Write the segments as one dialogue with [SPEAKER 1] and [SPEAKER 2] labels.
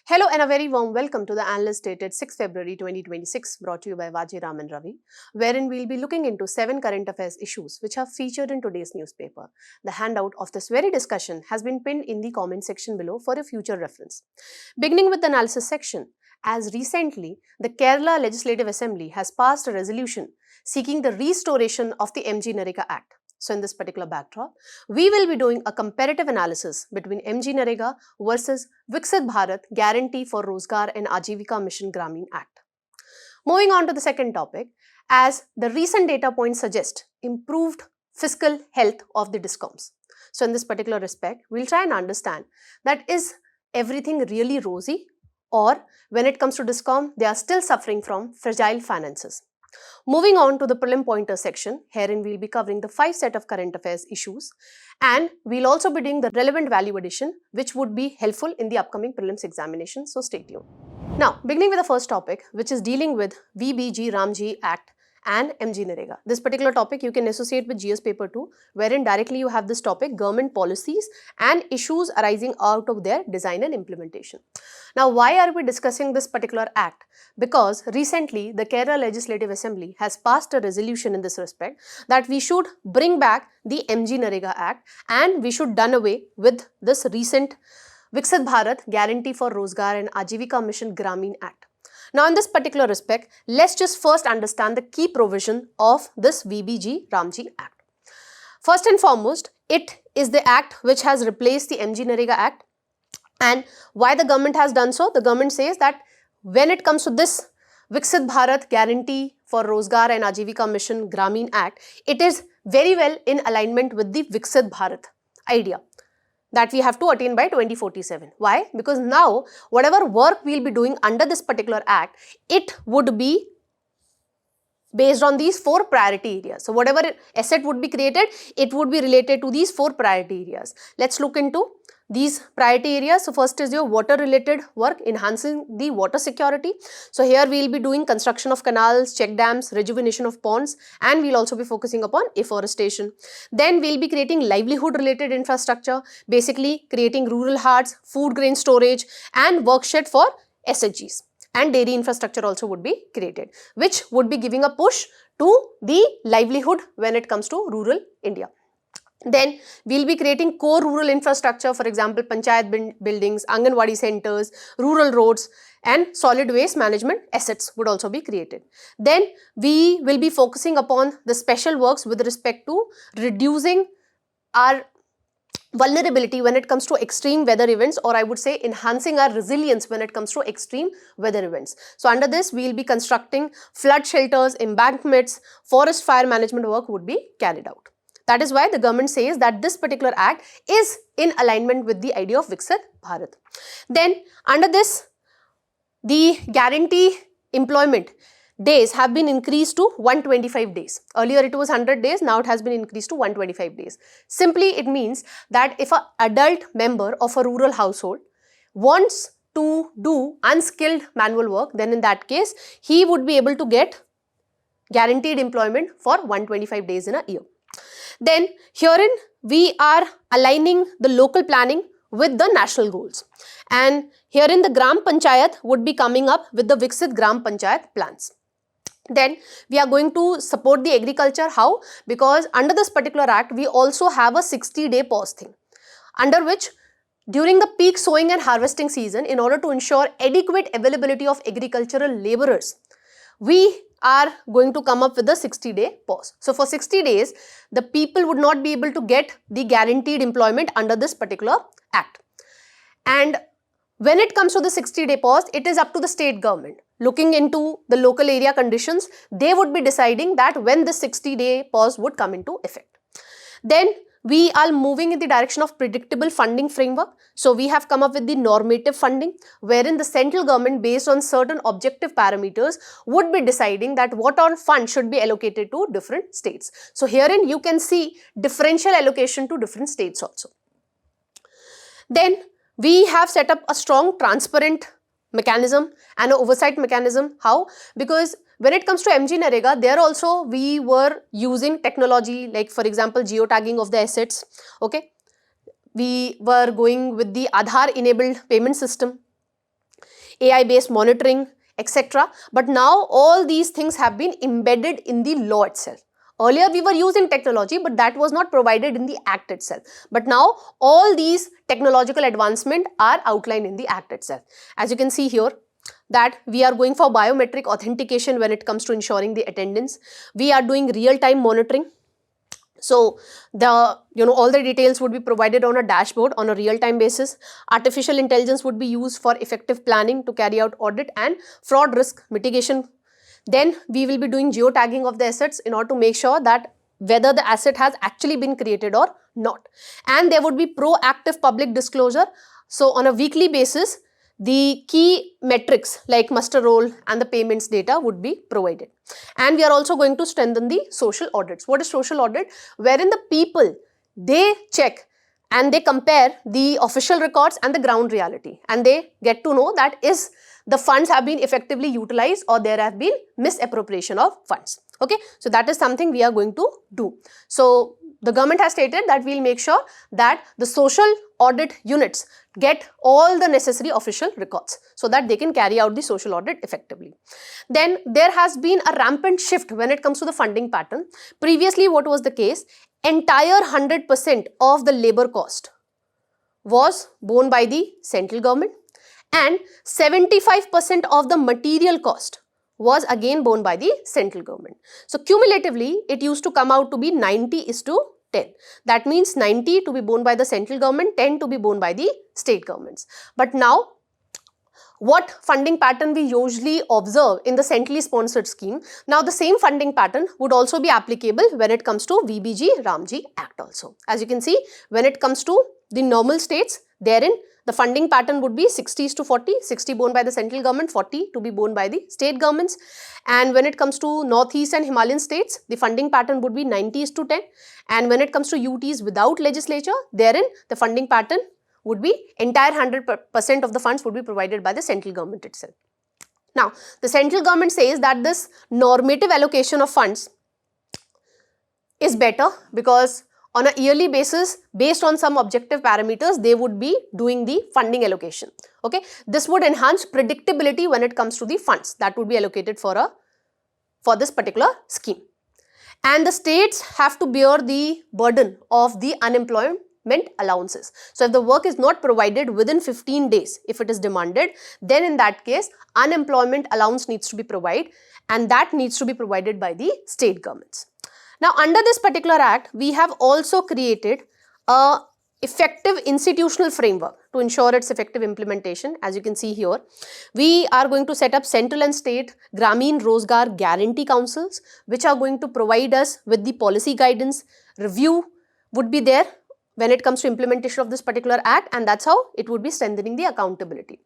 [SPEAKER 1] Hello and a very warm welcome to the Analyst dated 6 February 2026 brought to you by Vajiram Ravi, wherein we'll be looking into 7 current affairs issues which are featured in today's newspaper. The handout of this very discussion has been pinned in the comment section below for your future reference. Beginning with the analysis section, as recently the Kerala Legislative Assembly has passed a resolution seeking the restoration of the MGNREGA Act. So in this particular backdrop, we will be doing a comparative analysis between MGNREGA versus Viksit Bharat Guarantee for Rozgar and Ajivika Mission Gramin Act. Moving on to the second topic, as the recent data points suggest improved fiscal health of the DISCOMs. So in this particular respect, we'll try and understand that is everything really rosy, or when it comes to DISCOM, they are still suffering from fragile finances. Moving on to the prelim pointer section, herein we'll be covering the 5 set of current affairs issues, and we'll also be doing the relevant value addition which would be helpful in the upcoming prelims examination, so stay tuned. Now, beginning with the first topic, which is dealing with VBG Ramji Act and MGNREGA. This particular topic you can associate with GS paper 2, wherein directly you have this topic government policies and issues arising out of their design and implementation. Now, why are we discussing this particular act? Because recently the Kerala Legislative Assembly has passed a resolution in this respect that we should bring back the MGNREGA Act and we should done away with this recent Viksit Bharat Guarantee for Rozgar and Ajivika Mission Gramin Act. Now, in this particular respect, let's just first understand the key provision of this VBG Ramji Act. First and foremost, it is the act which has replaced the MGNREGA Act. And why the government has done so? The government says that when it comes to this Viksit Bharat Guarantee for Rozgar and Ajivika Mission Gramin Act, it is very well in alignment with the Viksit Bharat idea that we have to attain by 2047. Why? Because now whatever work we will be doing under this particular act, it would be based on these 4 priority areas. So whatever asset would be created, it would be related to these 4 priority areas. Let's look into these priority areas. So first is your water related work, enhancing the water security. So here we will be doing construction of canals, check dams, rejuvenation of ponds, and we will also be focusing upon afforestation. Then we will be creating livelihood related infrastructure, basically creating rural hearts, food grain storage and workshed for SHGs. And dairy infrastructure also would be created, which would be giving a push to the livelihood when it comes to rural India. Then we will be creating core rural infrastructure, for example, panchayat buildings, Anganwadi centers, rural roads and solid waste management assets would also be created. Then we will be focusing upon the special works with respect to reducing our vulnerability when it comes to extreme weather events, or I would say enhancing our resilience when it comes to extreme weather events. So under this we will be constructing flood shelters, embankments, forest fire management work would be carried out. That is why the government says that this particular act is in alignment with the idea of Viksit Bharat. Then under this, the guarantee employment days have been increased to 125 days. Earlier it was 100 days, now it has been increased to 125 days. Simply it means that if an adult member of a rural household wants to do unskilled manual work, then in that case he would be able to get guaranteed employment for 125 days in a year. Then herein we are aligning the local planning with the national goals, and herein the Gram Panchayat would be coming up with the Viksit Gram Panchayat plans. Then we are going to support the agriculture. How? Because under this particular act we also have a 60-day pause thing, under which during the peak sowing and harvesting season, in order to ensure adequate availability of agricultural laborers, we are going to come up with a 60-day pause. So for 60 days, the people would not be able to get the guaranteed employment under this particular act. And when it comes to the 60-day pause, it is up to the state government. Looking into the local area conditions, they would be deciding that when the 60-day pause would come into effect. Then we are moving in the direction of predictable funding framework. So we have come up with the normative funding, wherein the central government, based on certain objective parameters, would be deciding that what all funds should be allocated to different states. So herein you can see differential allocation to different states also. Then we have set up a strong transparent mechanism and an oversight mechanism. How? Because when it comes to MGNREGA, there also we were using technology, like for example geotagging of the assets. Okay, we were going with the Aadhaar enabled payment system. AI based monitoring, etc. But now all these things have been embedded in the law itself. Earlier we were using technology, but that was not provided in the act itself. But now all these technological advancements are outlined in the act itself. As you can see here, that we are going for biometric authentication when it comes to ensuring the attendance. We are doing real-time monitoring. So all the details would be provided on a dashboard on a real-time basis. Artificial intelligence would be used for effective planning to carry out audit and fraud risk mitigation. Then we will be doing geotagging of the assets in order to make sure that whether the asset has actually been created or not. And there would be proactive public disclosure. So on a weekly basis, the key metrics like muster roll and the payments data would be provided. And we are also going to strengthen the social audits. What is social audit? Wherein the people, they check and they compare the official records and the ground reality, and they get to know that is the funds have been effectively utilized or there have been misappropriation of funds. Okay, so that is something we are going to do. So the government has stated that we will make sure that the social audit units get all the necessary official records so that they can carry out the social audit effectively. Then there has been a rampant shift when it comes to the funding pattern. Previously, what was the case? Entire 100% of the labor cost was borne by the central government and 75% of the material cost was again borne by the central government. So cumulatively, it used to come out to be 90:10. That means 90 to be borne by the central government, 10 to be borne by the state governments. But now, what funding pattern we usually observe in the centrally sponsored scheme, now the same funding pattern would also be applicable when it comes to VBG Ramji Act also. As you can see, when it comes to the normal states, therein the funding pattern would be 60:40, 60 borne by the central government, 40 to be borne by the state governments. And when it comes to Northeast and Himalayan states, the funding pattern would be 90:10. And when it comes to UTs without legislature, therein the funding pattern would be entire 100% of the funds would be provided by the central government itself. Now, the central government says that this normative allocation of funds is better because on a yearly basis, based on some objective parameters, they would be doing the funding allocation. Okay, this would enhance predictability when it comes to the funds that would be allocated for this particular scheme. And the states have to bear the burden of the unemployment allowances. So if the work is not provided within 15 days, if it is demanded, then in that case, unemployment allowance needs to be provided, and that needs to be provided by the state governments. Now, under this particular act, we have also created a effective institutional framework to ensure its effective implementation. As you can see here, we are going to set up central and state Grameen Rozgar Guarantee Councils, which are going to provide us with the policy guidance. Review would be there when it comes to implementation of this particular act, and that's how it would be strengthening the accountability.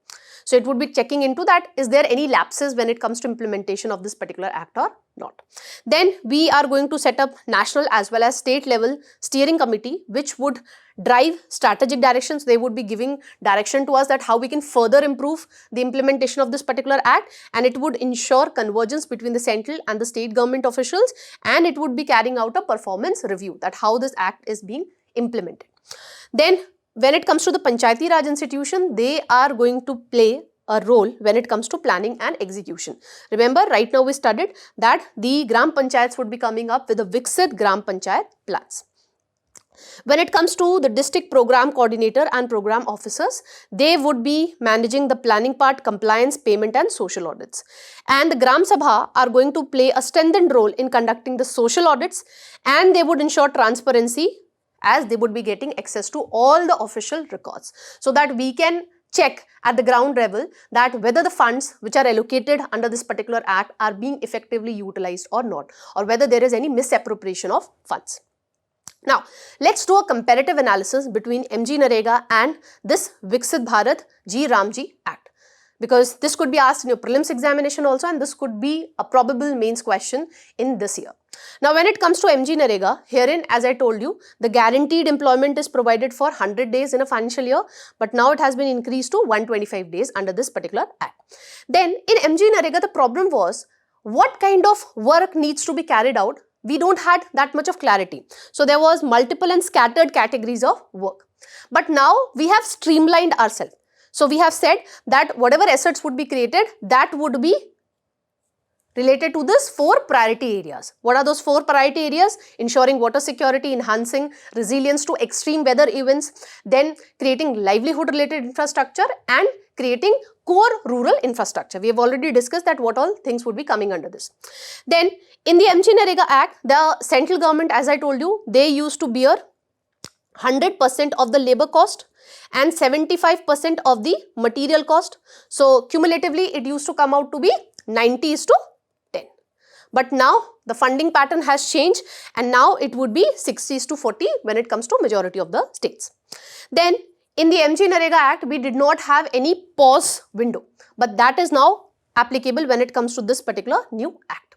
[SPEAKER 1] So it would be checking into that, is there any lapses when it comes to implementation of this particular act or not. Then we are going to set up national as well as state level steering committee, which would drive strategic directions. They would be giving direction to us that how we can further improve the implementation of this particular act, and it would ensure convergence between the central and the state government officials, and it would be carrying out a performance review that how this act is being implemented. Then when it comes to the Panchayati Raj institution, they are going to play a role when it comes to planning and execution. Remember, right now we studied that the Gram Panchayats would be coming up with the Viksit Gram Panchayat plans. When it comes to the district program coordinator and program officers, they would be managing the planning part, compliance, payment and social audits. And the Gram Sabha are going to play a strengthened role in conducting the social audits, and they would ensure transparency as they would be getting access to all the official records, so that we can check at the ground level that whether the funds which are allocated under this particular act are being effectively utilized or not, or whether there is any misappropriation of funds. Now, let's do a comparative analysis between MGNREGA and this Viksit Bharat Ji Ramji Act, because this could be asked in your prelims examination also, and this could be a probable mains question in this year. Now, when it comes to MGNREGA, herein, as I told you, the guaranteed employment is provided for 100 days in a financial year, but now it has been increased to 125 days under this particular act. Then, in MGNREGA, the problem was what kind of work needs to be carried out. We don't had that much of clarity. So, there was multiple and scattered categories of work. But now, we have streamlined ourselves. So we have said that whatever assets would be created, that would be related to this 4 priority areas. What are those 4 priority areas? Ensuring water security, enhancing resilience to extreme weather events, then creating livelihood related infrastructure and creating core rural infrastructure. We have already discussed that what all things would be coming under this. Then in the MGNREGA Act, the central government, as I told you, they used to bear 100% of the labor cost and 75% of the material cost. So cumulatively it used to come out to be 90:10. But now the funding pattern has changed and now it would be 60:40 when it comes to majority of the states. Then in the MGNREGA Act, we did not have any pause window, but that is now applicable when it comes to this particular new act.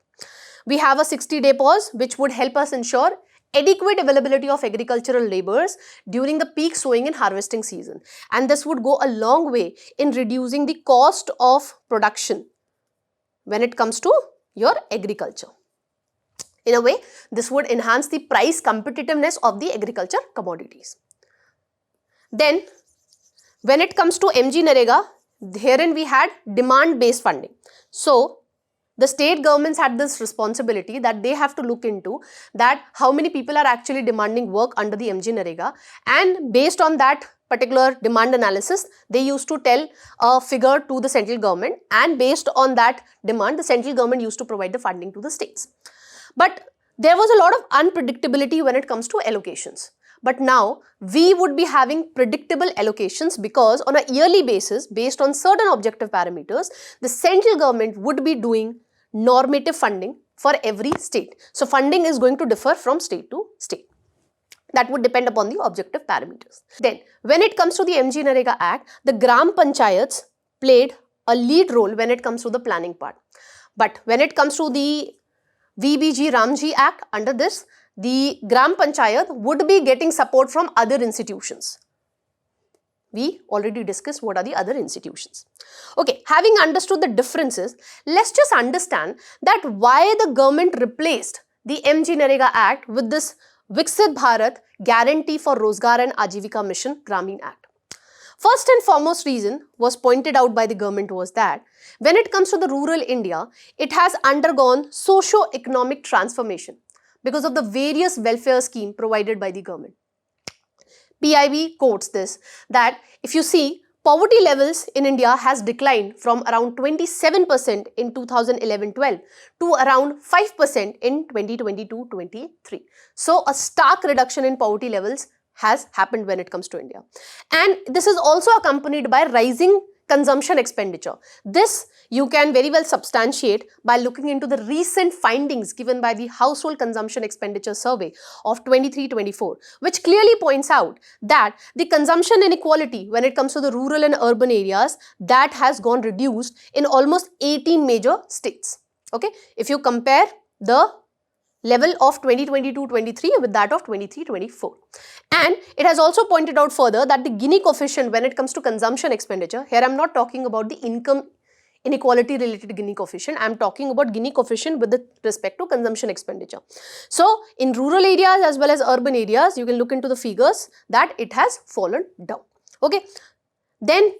[SPEAKER 1] We have a 60-day pause which would help us ensure adequate availability of agricultural laborers during the peak sowing and harvesting season, and this would go a long way in reducing the cost of production when it comes to your agriculture. In a way, this would enhance the price competitiveness of the agriculture commodities. Then, when it comes to MGNREGA, herein we had demand-based funding. So, the state governments had this responsibility that they have to look into that how many people are actually demanding work under the MGNREGA, and based on that particular demand analysis, they used to tell a figure to the central government, and based on that demand, the central government used to provide the funding to the states. But there was a lot of unpredictability when it comes to allocations. But now we would be having predictable allocations because on a yearly basis, based on certain objective parameters, the central government would be doing normative funding for every state. So funding is going to differ from state to state. That would depend upon the objective parameters. Then, when it comes to the MGNREGA Act, the Gram Panchayats played a lead role when it comes to the planning part. But when it comes to the VBG Ramji Act, under this, the Gram Panchayat would be getting support from other institutions. We already discussed what are the other institutions. Okay, having understood the differences, let's just understand that why the government replaced the MGNREGA Act with this Viksit Bharat Guarantee for Rozgar and Ajivika Mission Gramin Act. First and foremost reason was pointed out by the government was that when it comes to the rural India, it has undergone socio-economic transformation because of the various welfare schemes provided by the government. PIB quotes this, that if you see, poverty levels in India has declined from around 27% in 2011-12 to around 5% in 2022-23. So a stark reduction in poverty levels has happened when it comes to India. And this is also accompanied by rising consumption expenditure. This you can very well substantiate by looking into the recent findings given by the Household Consumption Expenditure Survey of 23-24, which clearly points out that the consumption inequality when it comes to the rural and urban areas, that has gone reduced in almost 18 major states. Okay, if you compare the level of 2022-23 with that of 23-24. And it has also pointed out further that the Gini coefficient when it comes to consumption expenditure, here I am not talking about the income inequality related Gini coefficient, I am talking about Gini coefficient with respect to consumption expenditure. So, in rural areas as well as urban areas, you can look into the figures that it has fallen down. Okay. Then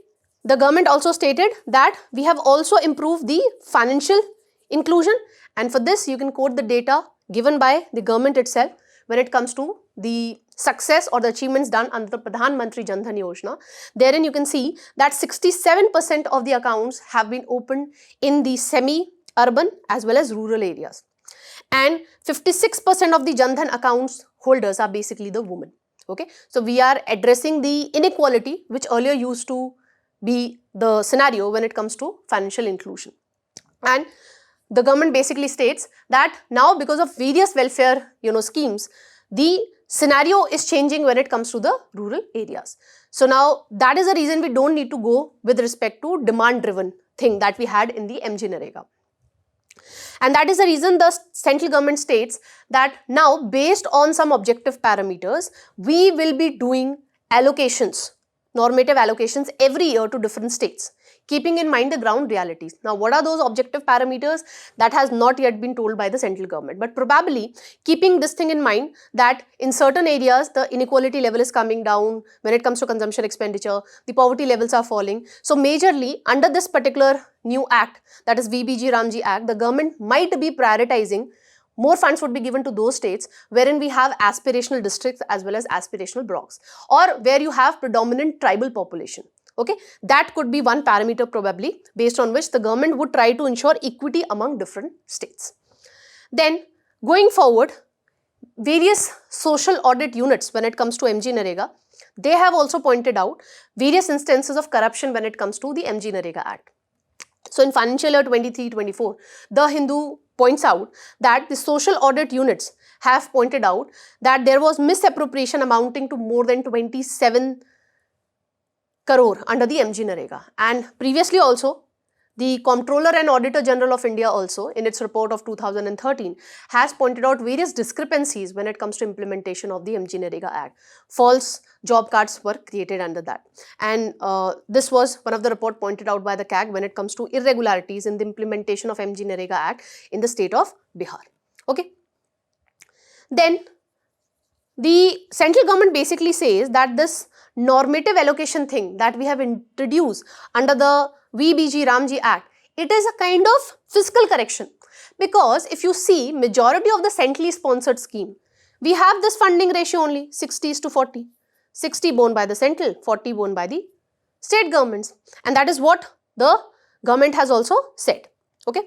[SPEAKER 1] the government also stated that we have also improved the financial inclusion, and for this you can quote the data given by the government itself when it comes to the success or the achievements done under the Pradhan Mantri Jan Dhan Yojana. Therein you can see that 67% of the accounts have been opened in the semi-urban as well as rural areas. And 56% of the Jan Dhan accounts holders are basically the women. Okay, so we are addressing the inequality which earlier used to be the scenario when it comes to financial inclusion. And the government basically states that now because of various welfare schemes, the scenario is changing when it comes to the rural areas. So now that is the reason we don't need to go with respect to demand driven thing that we had in the MGNREGA. And that is the reason the central government states that now based on some objective parameters, we will be doing allocations. normative allocations every year to different states, keeping in mind the ground realities. Now, what are those objective parameters? That has not yet been told by the central government, but probably keeping this thing in mind that in certain areas the inequality level is coming down when it comes to consumption expenditure, the poverty levels are falling. So majorly under this particular new act, that is VBG Ramji Act, the government might be prioritizing more funds would be given to those states wherein we have aspirational districts as well as aspirational blocks, or where you have predominant tribal population. Okay, that could be one parameter probably based on which the government would try to ensure equity among different states. Then going forward, various social audit units when it comes to MGNREGA, they have also pointed out various instances of corruption when it comes to the MGNREGA Act. So in financial year 23-24, The Hindu points out that the social audit units have pointed out that there was misappropriation amounting to more than 27 crore under the MGNREGA. And previously also, the Comptroller and Auditor General of India also, in its report of 2013, has pointed out various discrepancies when it comes to implementation of the MGNREGA Act. False job cards were created under that. And this was one of the report pointed out by the CAG when it comes to irregularities in the implementation of MGNREGA Act in the state of Bihar. Okay. Then the central government basically says that this normative allocation thing that we have introduced under the VBG Ramji Act, it is a kind of fiscal correction, because if you see majority of the centrally sponsored scheme, we have this funding ratio only 60:40, 60 borne by the central, 40 borne by the state governments, and that is what the government has also said. Okay,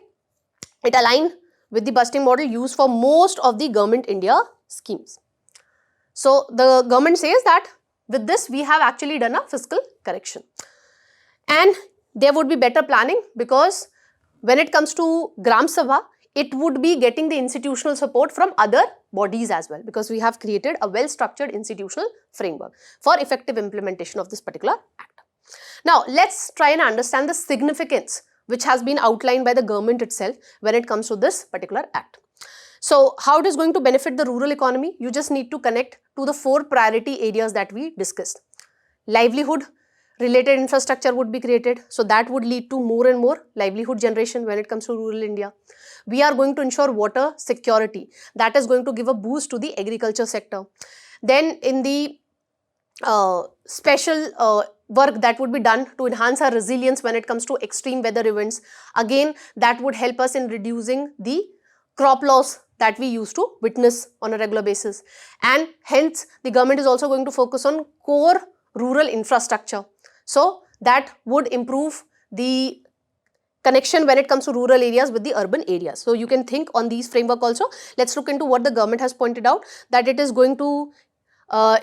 [SPEAKER 1] it aligns with the busting model used for most of the government India schemes. So the government says that with this we have actually done a fiscal correction, and there would be better planning, because when it comes to Gram Sabha, it would be getting the institutional support from other bodies as well, because we have created a well-structured institutional framework for effective implementation of this particular act. Now, let's try and understand the significance which has been outlined by the government itself when it comes to this particular act. So, how it is going to benefit the rural economy? You just need to connect to the 4 priority areas that we discussed. Livelihood related infrastructure would be created, so that would lead to more and more livelihood generation when it comes to rural India. We are going to ensure water security, that is going to give a boost to the agriculture sector. Then in the special work that would be done to enhance our resilience when it comes to extreme weather events, again that would help us in reducing the crop loss that we used to witness on a regular basis, and hence the government is also going to focus on core rural infrastructure. So that would improve the connection when it comes to rural areas with the urban areas. So you can think on these framework also. Let's look into what the government has pointed out, that it is going to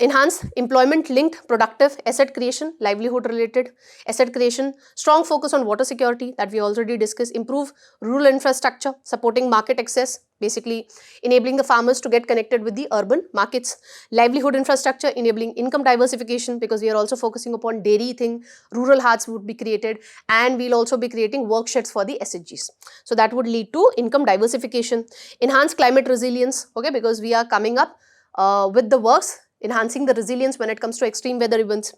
[SPEAKER 1] enhance employment linked productive asset creation, livelihood related asset creation, strong focus on water security that we already discussed, improve rural infrastructure, supporting market access, basically enabling the farmers to get connected with the urban markets, livelihood infrastructure, enabling income diversification, because we are also focusing upon dairy thing, rural hearts would be created, and we'll also be creating work sheds for the SHGs. So that would lead to income diversification, enhance climate resilience, okay, because we are coming up with the works enhancing the resilience when it comes to extreme weather events,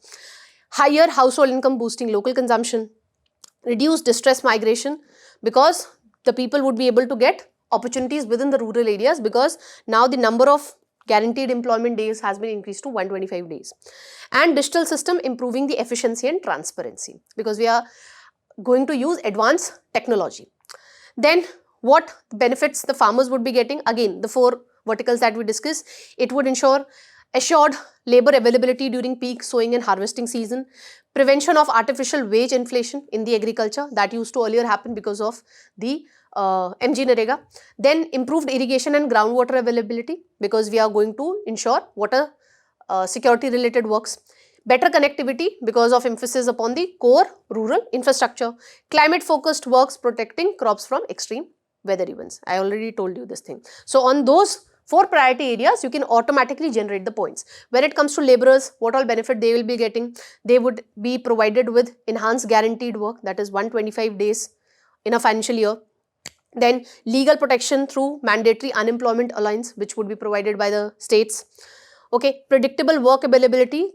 [SPEAKER 1] higher household income boosting local consumption, reduce distress migration, because the people would be able to get opportunities within the rural areas, because now the number of guaranteed employment days has been increased to 125 days, and digital system improving the efficiency and transparency, because we are going to use advanced technology. Then what benefits the farmers would be getting? Again, the 4 verticals that we discussed. It would ensure assured labor availability during peak sowing and harvesting season, prevention of artificial wage inflation in the agriculture that used to earlier happen because of the MGNREGA, then improved irrigation and groundwater availability, because we are going to ensure water security related works, better connectivity because of emphasis upon the core rural infrastructure, climate focused works protecting crops from extreme weather events. I already told you this thing. So on those 4 priority areas, you can automatically generate the points. When it comes to laborers, what all benefit they will be getting? They would be provided with enhanced guaranteed work, that is 125 days in a financial year. Then legal protection through mandatory unemployment allowance, which would be provided by the states. Okay, predictable work availability,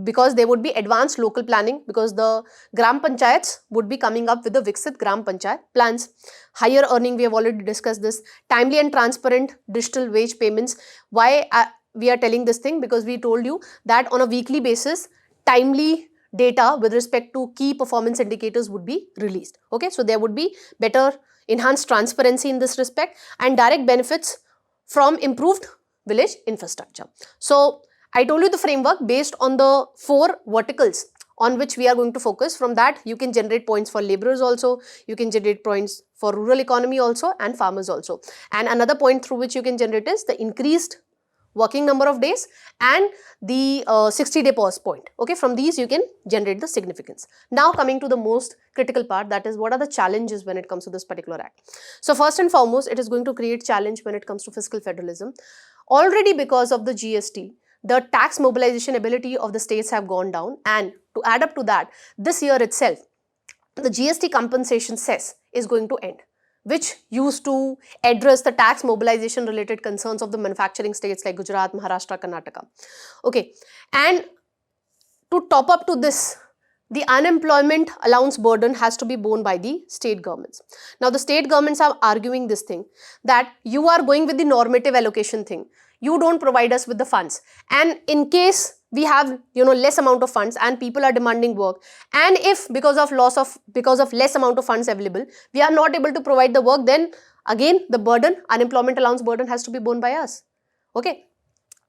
[SPEAKER 1] because there would be advanced local planning, because the Gram Panchayats would be coming up with the Viksit Gram Panchayat plans. Higher earning, we have already discussed this. Timely and transparent digital wage payments. Why we are telling this thing? Because we told you that on a weekly basis, timely data with respect to key performance indicators would be released. Okay, so there would be better enhanced transparency in this respect and direct benefits from improved village infrastructure. So I told you the framework based on the 4 verticals on which we are going to focus. From that, you can generate points for laborers also, you can generate points for rural economy also and farmers also. And another point through which you can generate is the increased working number of days and the 60-day pause point. Okay, from these you can generate the significance. Now coming to the most critical part, that is what are the challenges when it comes to this particular act. So first and foremost, it is going to create challenge when it comes to fiscal federalism. Already because of the GST, the tax mobilization ability of the states have gone down, and to add up to that, this year itself, the GST compensation cess is going to end, which used to address the tax mobilization related concerns of the manufacturing states like Gujarat, Maharashtra, Karnataka. Okay, and to top up to this, the unemployment allowance burden has to be borne by the state governments. Now, the state governments are arguing this thing, that you are going with the normative allocation thing. You don't provide us with the funds, and in case we have less amount of funds and people are demanding work, and if because of less amount of funds available, we are not able to provide the work, then again the burden, unemployment allowance burden, has to be borne by us. Okay,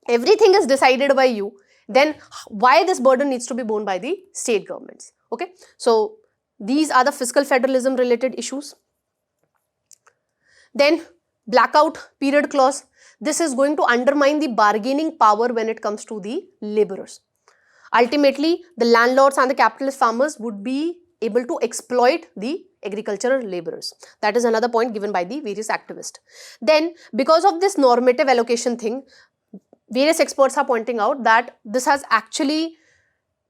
[SPEAKER 1] everything is decided by you, then why this burden needs to be borne by the state governments? Okay, so these are the fiscal federalism related issues. Then blackout period clause. This is going to undermine the bargaining power when it comes to the laborers. Ultimately, the landlords and the capitalist farmers would be able to exploit the agricultural laborers. That is another point given by the various activists. Then, because of this normative allocation thing, various experts are pointing out that this has actually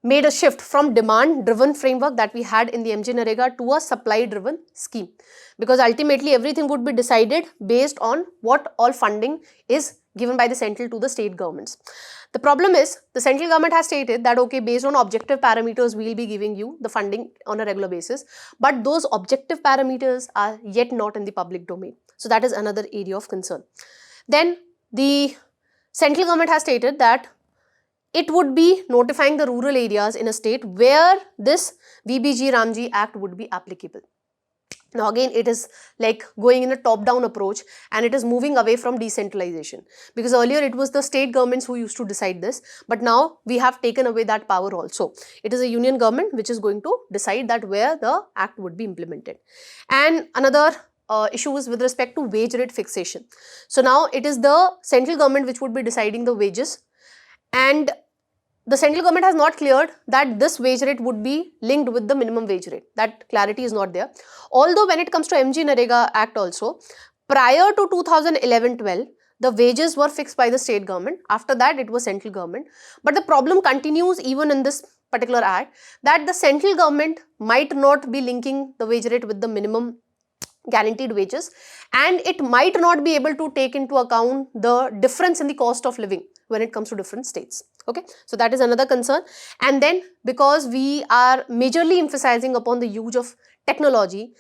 [SPEAKER 1] made a shift from demand-driven framework that we had in the MGNREGA to a supply-driven scheme, because ultimately everything would be decided based on what all funding is given by the central to the state governments. The problem is, the central government has stated that okay, based on objective parameters we will be giving you the funding on a regular basis, but those objective parameters are yet not in the public domain. So that is another area of concern. Then the central government has stated that it would be notifying the rural areas in a state where this VBG Ramji Act would be applicable. Now again, it is like going in a top-down approach, and it is moving away from decentralization, because earlier it was the state governments who used to decide this, but now we have taken away that power also. It is a union government which is going to decide that where the act would be implemented. And another issue is with respect to wage rate fixation. So now it is the central government which would be deciding the wages, and the central government has not cleared that this wage rate would be linked with the minimum wage rate. That clarity is not there. Although when it comes to MGNREGA Act also, prior to 2011-12, the wages were fixed by the state government. After that, it was central government. But the problem continues even in this particular act, that the central government might not be linking the wage rate with the minimum guaranteed wages, and it might not be able to take into account the difference in the cost of living when it comes to different states. Okay, so that is another concern. And then because we are majorly emphasizing upon the use of technology,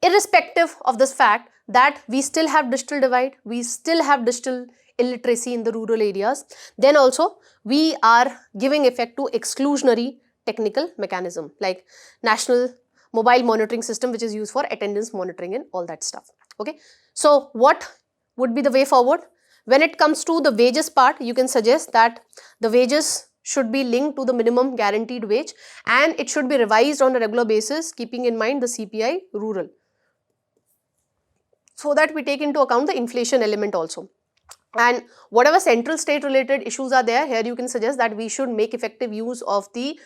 [SPEAKER 1] irrespective of this fact that we still have digital divide, we still have digital illiteracy in the rural areas, then also we are giving effect to exclusionary technical mechanism like national mobile monitoring system, which is used for attendance monitoring and all that stuff. Okay, so what would be the way forward? When it comes to the wages part, you can suggest that the wages should be linked to the minimum guaranteed wage, and it should be revised on a regular basis, keeping in mind the CPI rural, so that we take into account the inflation element also. And whatever central state related issues are there, here you can suggest that we should make effective use of the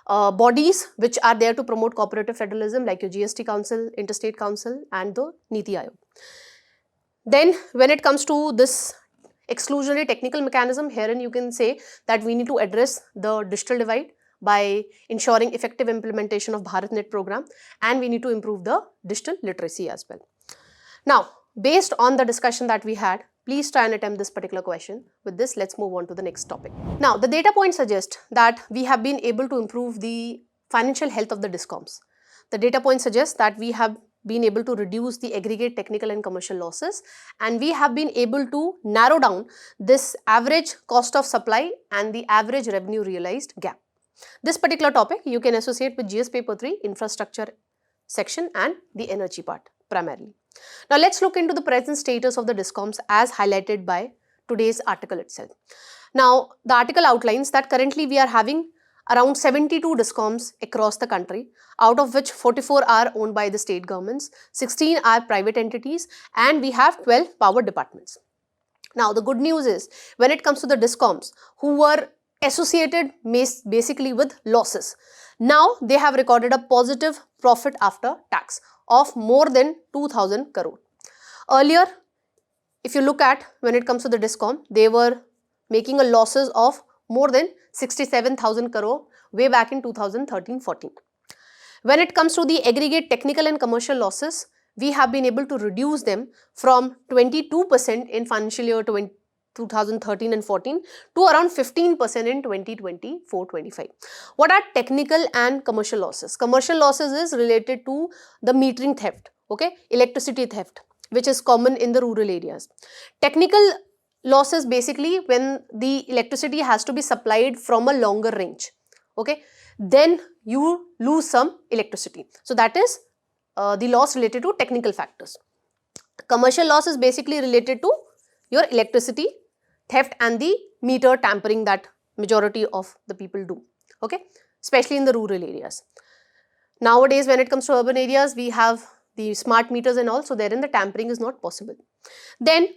[SPEAKER 1] bodies which are there to promote cooperative federalism, like your GST Council, Interstate Council and the NIThi Aayog. Then when it comes to this exclusionary technical mechanism, herein you can say that we need to address the digital divide by ensuring effective implementation of BharatNet program, and we need to improve the digital literacy as well. Now, based on the discussion that we had, Please try and attempt this particular question. With this, let's move on to the next topic. Now, the data points suggest that we have been able to improve the financial health of the DISCOMs. The data points suggest that we have been able to reduce the aggregate technical and commercial losses, and we have been able to narrow down this average cost of supply and the average revenue realized gap. This particular topic you can associate with GS paper 3 infrastructure section and the energy part primarily. Now let's look into the present status of the DISCOMs as highlighted by today's article itself. Now the article outlines that currently we are having around 72 DISCOMs across the country, out of which 44 are owned by the state governments, 16 are private entities, and we have 12 power departments. Now the good news is, when it comes to the DISCOMs who were associated basically with losses, now they have recorded a positive profit after tax of more than 2000 crore. Earlier, if you look at when it comes to the DISCOM, they were making a losses of more than 67,000 crore way back in 2013-14. When it comes to the aggregate technical and commercial losses, we have been able to reduce them from 22% in financial year 2013 and 14 to around 15% in 2024-25. What are technical and commercial losses? Commercial losses is related to the metering theft, okay, electricity theft, which is common in the rural areas. Technical losses basically when the electricity has to be supplied from a longer range, okay, then you lose some electricity. So that is the loss related to technical factors. Commercial loss is basically related to your electricity theft and the meter tampering that majority of the people do, okay, especially in the rural areas. Nowadays, when it comes to urban areas, we have the smart meters and all, so therein the tampering is not possible. Then,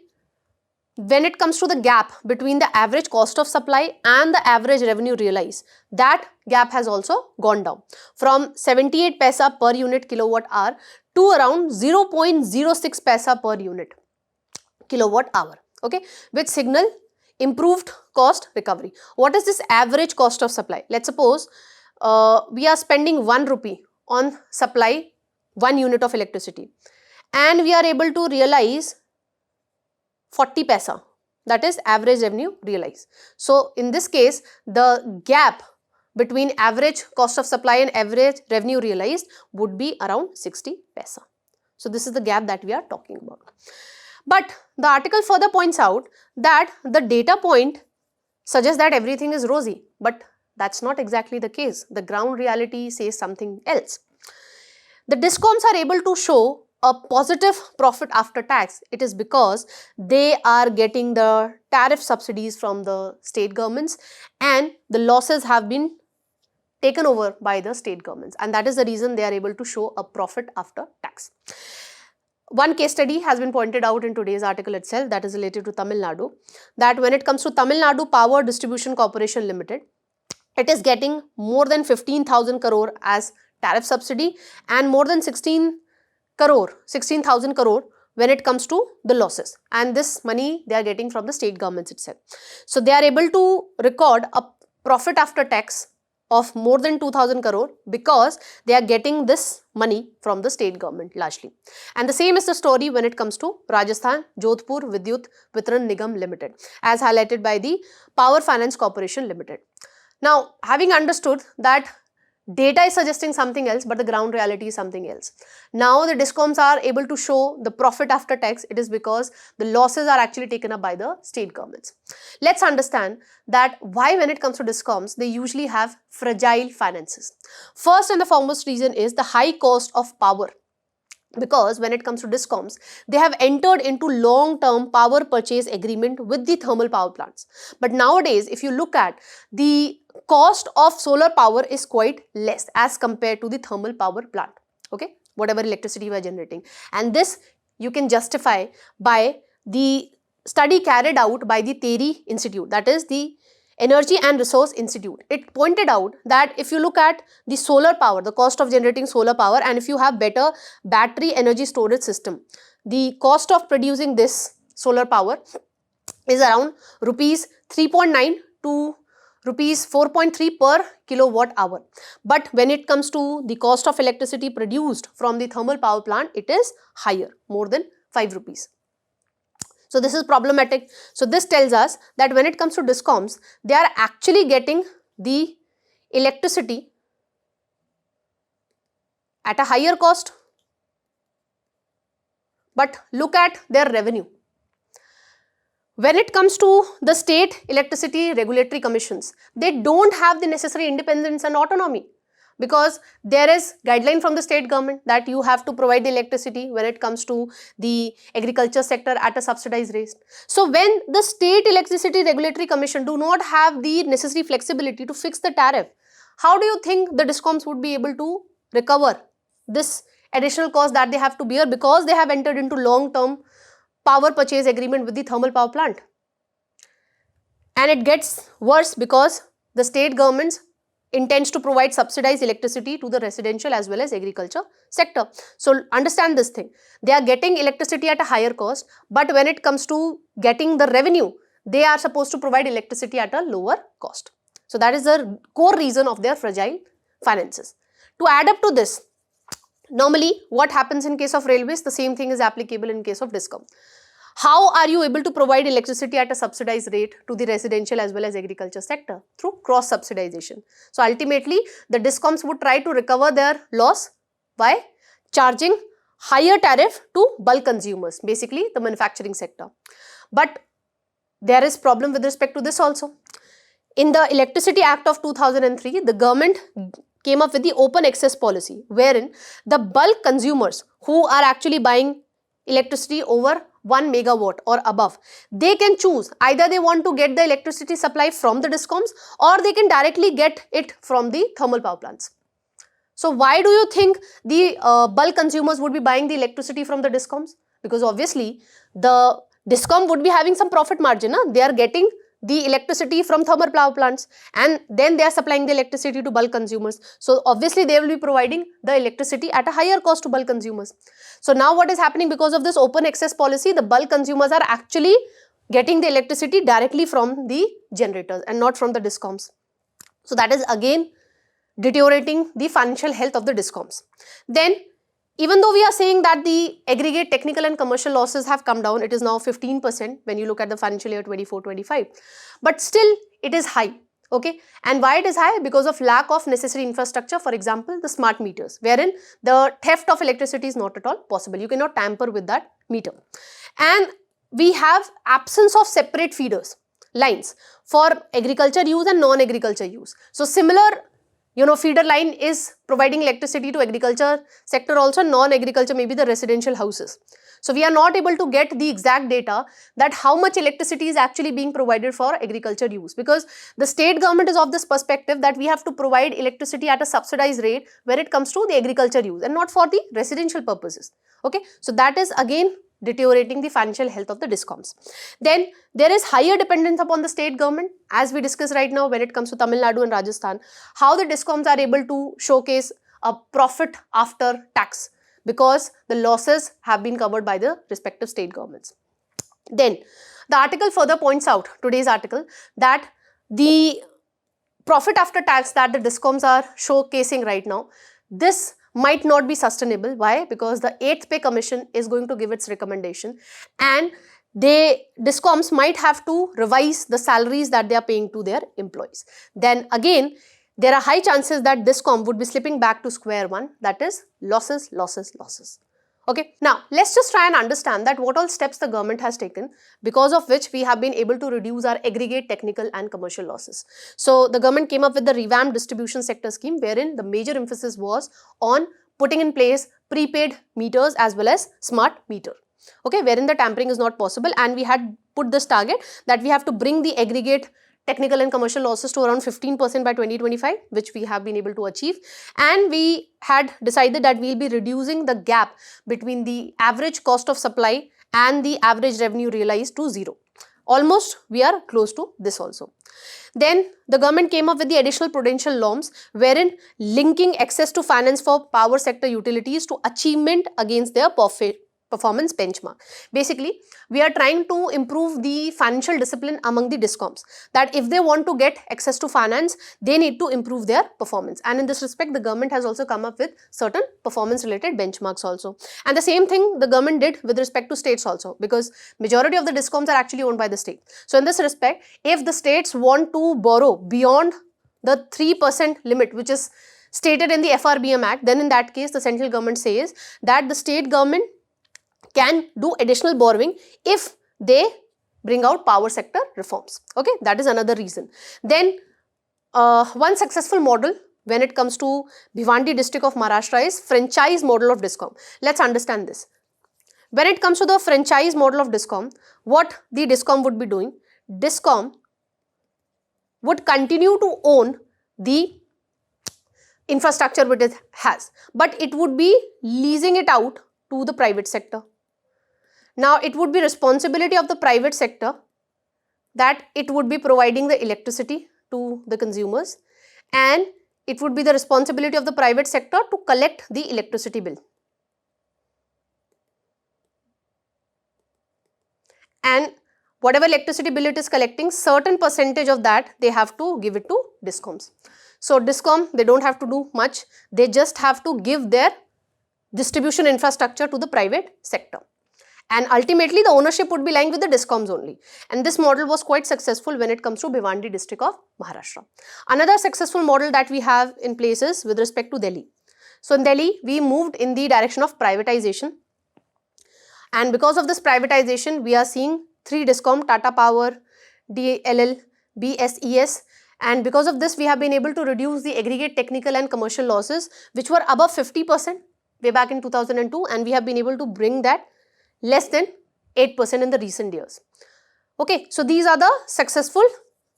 [SPEAKER 1] when it comes to the gap between the average cost of supply and the average revenue realized, that gap has also gone down from 78 paisa per unit kilowatt hour to around 0.06 paisa per unit kilowatt hour, okay, which signal improved cost recovery. What is this average cost of supply? Let's suppose we are spending 1 rupee on supply 1 unit of electricity and we are able to realize 40 paisa, that is average revenue realized. So in this case, the gap between average cost of supply and average revenue realized would be around 60 paisa. So this is the gap that we are talking about. But the article further points out that the data point suggests that everything is rosy, but that's not exactly the case. The ground reality says something else. The DISCOMs are able to show a positive profit after tax. It is because they are getting the tariff subsidies from the state governments and the losses have been taken over by the state governments, and that is the reason they are able to show a profit after tax. One case study has been pointed out in today's article itself, that is related to Tamil Nadu, that when it comes to Tamil Nadu Power Distribution Corporation Limited, it is getting more than 15,000 crore as tariff subsidy and more than 16,000 crore when it comes to the losses, and this money they are getting from the state governments itself. So they are able to record a profit after tax of more than 2,000 crore because they are getting this money from the state government largely. And the same is the story when it comes to Rajasthan Jodhpur Vidyut Vitran Nigam Limited, as highlighted by the Power Finance Corporation Limited. Now, having understood that data is suggesting something else, but the ground reality is something else. Now the DISCOMs are able to show the profit after tax. It is because the losses are actually taken up by the state governments. Let's understand that why when it comes to DISCOMs, they usually have fragile finances. First and the foremost reason is the high cost of power. Because when it comes to DISCOMs, they have entered into long-term power purchase agreement with the thermal power plants. But nowadays, if you look at the cost of solar power is quite less as compared to the thermal power plant, okay, whatever electricity we are generating. And this you can justify by the study carried out by the TERI Institute, that is the Energy and Resource Institute. It pointed out that if you look at the solar power, the cost of generating solar power, and if you have better battery energy storage system, the cost of producing this solar power is around rupees 3.9 to rupees 4.3 per kilowatt hour. But when it comes to the cost of electricity produced from the thermal power plant, it is higher, more than 5 rupees. So this is problematic. So this tells us that when it comes to DISCOMs, they are actually getting the electricity at a higher cost, but look at their revenue. When it comes to the state electricity regulatory commissions, they don't have the necessary independence and autonomy, because there is guideline from the state government that you have to provide the electricity when it comes to the agriculture sector at a subsidized rate. So when the state electricity regulatory commission do not have the necessary flexibility to fix the tariff, how do you think the DISCOMs would be able to recover this additional cost that they have to bear, because they have entered into long-term power purchase agreement with the thermal power plant? And it gets worse because the state governments intends to provide subsidized electricity to the residential as well as agriculture sector. So understand this thing, they are getting electricity at a higher cost, but when it comes to getting the revenue, they are supposed to provide electricity at a lower cost. So that is the core reason of their fragile finances. To add up to this, normally what happens in case of railways, the same thing is applicable in case of DISCOM. How are you able to provide electricity at a subsidized rate to the residential as well as agriculture sector? Through cross subsidization. So ultimately the DISCOMs would try to recover their loss by charging higher tariff to bulk consumers, basically the manufacturing sector. But there is problem with respect to this also. In the Electricity Act of 2003, the government came up with the open access policy, wherein the bulk consumers who are actually buying electricity over 1 megawatt or above, they can choose either they want to get the electricity supply from the DISCOMs or they can directly get it from the thermal power plants. So why do you think the bulk consumers would be buying the electricity from the DISCOMs? Because obviously the DISCOM would be having some profit margin. They are getting the electricity from thermal power plants and then they are supplying the electricity to bulk consumers. So obviously they will be providing the electricity at a higher cost to bulk consumers. So now what is happening, because of this open access policy, the bulk consumers are actually getting the electricity directly from the generators and not from the DISCOMs. So that is again deteriorating the financial health of the DISCOMs. Then even though we are saying that the aggregate technical and commercial losses have come down, it is now 15% when you look at the financial year 24-25, but still it is high. Okay, and why it is high? Because of lack of necessary infrastructure, for example, the smart meters, wherein the theft of electricity is not at all possible. You cannot tamper with that meter. And we have absence of separate feeders lines for agriculture use and non-agriculture use. So similar feeder line is providing electricity to agriculture sector also, non-agriculture maybe the residential houses. So we are not able to get the exact data that how much electricity is actually being provided for agriculture use, because the state government is of this perspective that we have to provide electricity at a subsidized rate when it comes to the agriculture use and not for the residential purposes. Okay, so that is again deteriorating the financial health of the DISCOMs. Then there is higher dependence upon the state government, as we discuss right now when it comes to Tamil Nadu and Rajasthan, how the DISCOMs are able to showcase a profit after tax because the losses have been covered by the respective state governments. Then the article further points out, today's article, that the profit after tax that the DISCOMs are showcasing right now, this might not be sustainable. Why? Because the 8th Pay Commission is going to give its recommendation and DISCOMs might have to revise the salaries that they are paying to their employees. Then again, there are high chances that DISCOM would be slipping back to square one, that is losses, losses, losses. Okay, now let's just try and understand that what all steps the government has taken because of which we have been able to reduce our aggregate technical and commercial losses. So the government came up with the revamped distribution sector scheme, wherein the major emphasis was on putting in place prepaid meters as well as smart meter. Okay, wherein the tampering is not possible, and we had put this target that we have to bring the aggregate technical and commercial losses to around 15% by 2025, which we have been able to achieve. And we had decided that we will be reducing the gap between the average cost of supply and the average revenue realized to zero. Almost we are close to this also. Then the government came up with the additional prudential norms, wherein linking access to finance for power sector utilities to achievement against their performance benchmark. Basically, we are trying to improve the financial discipline among the DISCOMs, that if they want to get access to finance, they need to improve their performance. And in this respect, the government has also come up with certain performance related benchmarks also. And the same thing the government did with respect to states also, because majority of the DISCOMs are actually owned by the state. So in this respect, if the states want to borrow beyond the 3% limit, which is stated in the FRBM Act, then in that case, the central government says that the state government can do additional borrowing if they bring out power sector reforms. Okay, that is another reason. Then one successful model when it comes to Bhiwandi district of Maharashtra is franchise model of DISCOM. Let's understand this. When it comes to the franchise model of DISCOM, what the DISCOM would be doing? DISCOM would continue to own the infrastructure which it has, but it would be leasing it out to the private sector. Now, it would be responsibility of the private sector that it would be providing the electricity to the consumers, and it would be the responsibility of the private sector to collect the electricity bill. And whatever electricity bill it is collecting, certain percentage of that they have to give it to DISCOMs. So DISCOM, they don't have to do much, they just have to give their distribution infrastructure to the private sector. And ultimately the ownership would be lying with the DISCOMs only. And this model was quite successful when it comes to Bhiwandi district of Maharashtra. Another successful model that we have in place is with respect to Delhi. So in Delhi, we moved in the direction of privatization. And because of this privatization, we are seeing 3 DISCOM, Tata Power, DLL, BSES. And because of this, we have been able to reduce the aggregate technical and commercial losses, which were above 50% way back in 2002. And we have been able to bring that less than 8% in the recent years. Okay, so these are the successful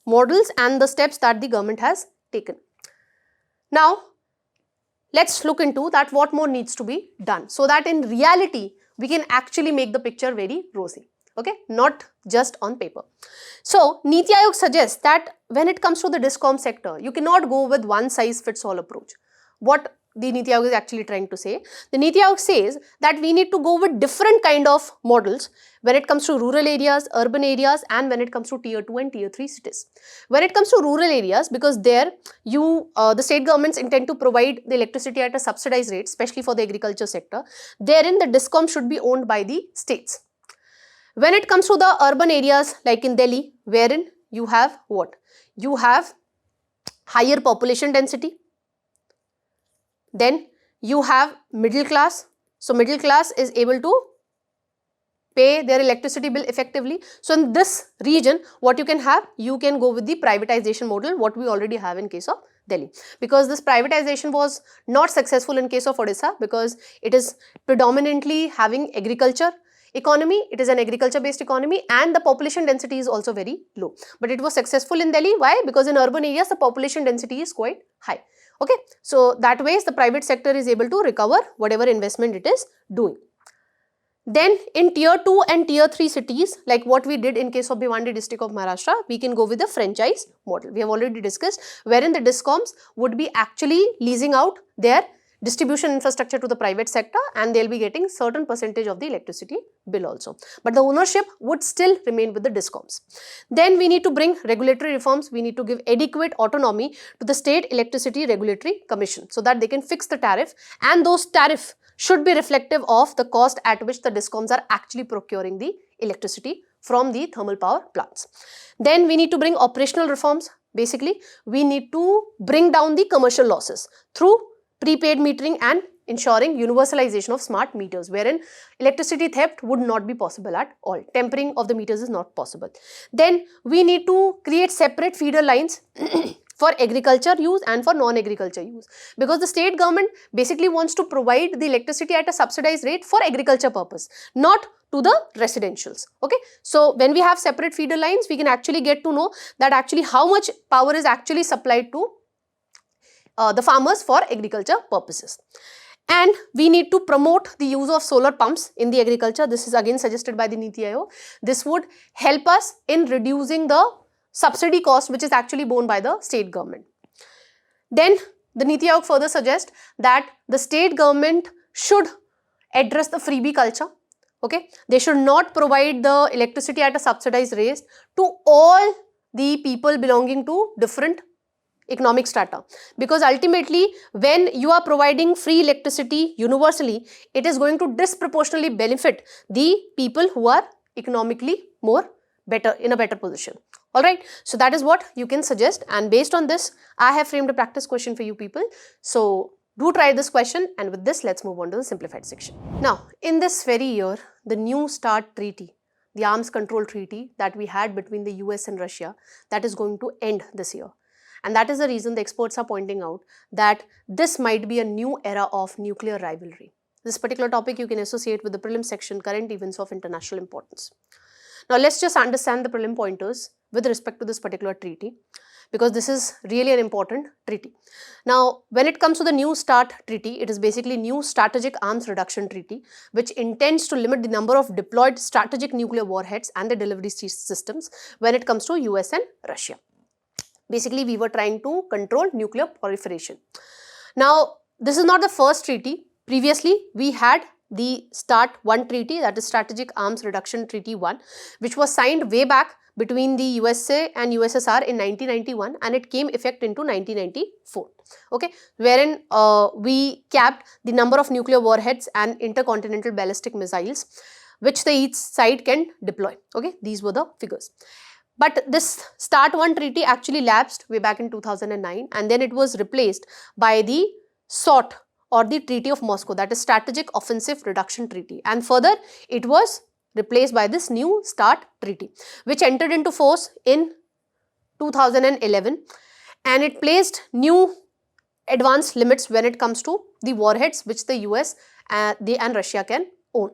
[SPEAKER 1] models and the steps that the government has taken. Now, let's look into that what more needs to be done so that in reality, we can actually make the picture very rosy. Okay, not just on paper. So, Niti Aayog suggests that when it comes to the DISCOM sector, you cannot go with one size fits all approach. What the Niti Aayog is actually trying to say? The Niti Aayog says that we need to go with different kind of models when it comes to rural areas, urban areas, and when it comes to tier 2 and tier 3 cities. When it comes to rural areas, because there the state governments intend to provide the electricity at a subsidized rate, especially for the agriculture sector, therein the DISCOM should be owned by the states. When it comes to the urban areas like in Delhi, wherein you have what? You have higher population density. Then you have middle class. So middle class is able to pay their electricity bill effectively. So in this region, what you can have? You can go with the privatization model, what we already have in case of Delhi. Because this privatization was not successful in case of Odisha because it is predominantly having agriculture economy, it is an agriculture based economy and the population density is also very low. But it was successful in Delhi. Why? Because in urban areas the population density is quite high. Okay, so that way the private sector is able to recover whatever investment it is doing. Then in tier 2 and tier 3 cities, like what we did in case of Bhiwandi district of Maharashtra, we can go with the franchise model. We have already discussed wherein the DISCOMs would be actually leasing out their distribution infrastructure to the private sector and they will be getting certain percentage of the electricity bill also. But the ownership would still remain with the DISCOMs. Then we need to bring regulatory reforms. We need to give adequate autonomy to the State Electricity Regulatory Commission so that they can fix the tariff and those tariffs should be reflective of the cost at which the DISCOMs are actually procuring the electricity from the thermal power plants. Then we need to bring operational reforms. Basically, we need to bring down the commercial losses through prepaid metering and ensuring universalization of smart meters wherein electricity theft would not be possible at all. Tempering of the meters is not possible. Then we need to create separate feeder lines for agriculture use and for non-agriculture use because the state government basically wants to provide the electricity at a subsidized rate for agriculture purpose, not to the residentials. Okay, so when we have separate feeder lines, we can actually get to know that actually how much power is actually supplied to the farmers for agriculture purposes. And we need to promote the use of solar pumps in the agriculture. This is again suggested by the Niti Aayog. This would help us in reducing the subsidy cost which is actually borne by the state government. Then the Niti Aayog further suggests that the state government should address the freebie culture. Okay, they should not provide the electricity at a subsidized rate to all the people belonging to different economic strata, because ultimately when you are providing free electricity universally, it is going to disproportionately benefit the people who are economically more better, in a better position. Alright, so that is what you can suggest, and based on this I have framed a practice question for you people. So do try this question, and with this let's move on to the simplified section. Now in this very year, the New START treaty, the arms control treaty that we had between the US and Russia, that is going to end this year. And that is the reason the experts are pointing out that this might be a new era of nuclear rivalry. This particular topic you can associate with the prelim section, current events of international importance. Now let's just understand the prelim pointers with respect to this particular treaty, because this is really an important treaty. Now when it comes to the New START treaty, it is basically New Strategic Arms Reduction Treaty, which intends to limit the number of deployed strategic nuclear warheads and the delivery systems when it comes to US and Russia. Basically, we were trying to control nuclear proliferation. Now, this is not the first treaty. Previously, we had the START 1 treaty, that is Strategic Arms Reduction Treaty 1, which was signed way back between the USA and USSR in 1991, and it came effect into 1994, okay, wherein we capped the number of nuclear warheads and intercontinental ballistic missiles which each side can deploy, okay, these were the figures. But this START 1 treaty actually lapsed way back in 2009, and then it was replaced by the SOT, or the Treaty of Moscow, that is Strategic Offensive Reduction Treaty, and further it was replaced by this New START treaty, which entered into force in 2011, and it placed new advanced limits when it comes to the warheads which the US and Russia can own.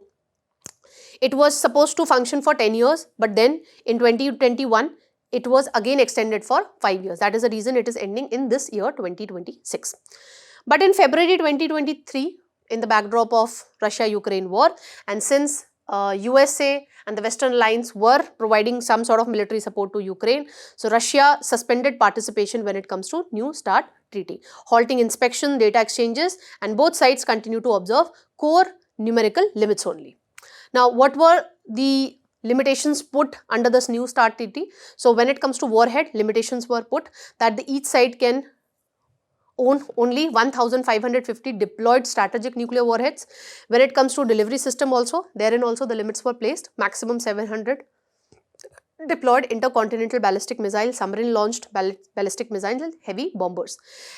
[SPEAKER 1] It was supposed to function for 10 years, but then in 2021, it was again extended for 5 years. That is the reason it is ending in this year 2026. But in February 2023, in the backdrop of Russia-Ukraine war, and since USA and the Western alliance were providing some sort of military support to Ukraine, so Russia suspended participation when it comes to New START treaty, halting inspection, data exchanges, and both sides continue to observe core numerical limits only. Now, what were the limitations put under this New START treaty? So, when it comes to warhead, limitations were put that each side can own only 1,550 deployed strategic nuclear warheads. When it comes to delivery system also, therein also the limits were placed, maximum 700 deployed intercontinental ballistic missiles, submarine launched ballistic missiles and heavy bombers,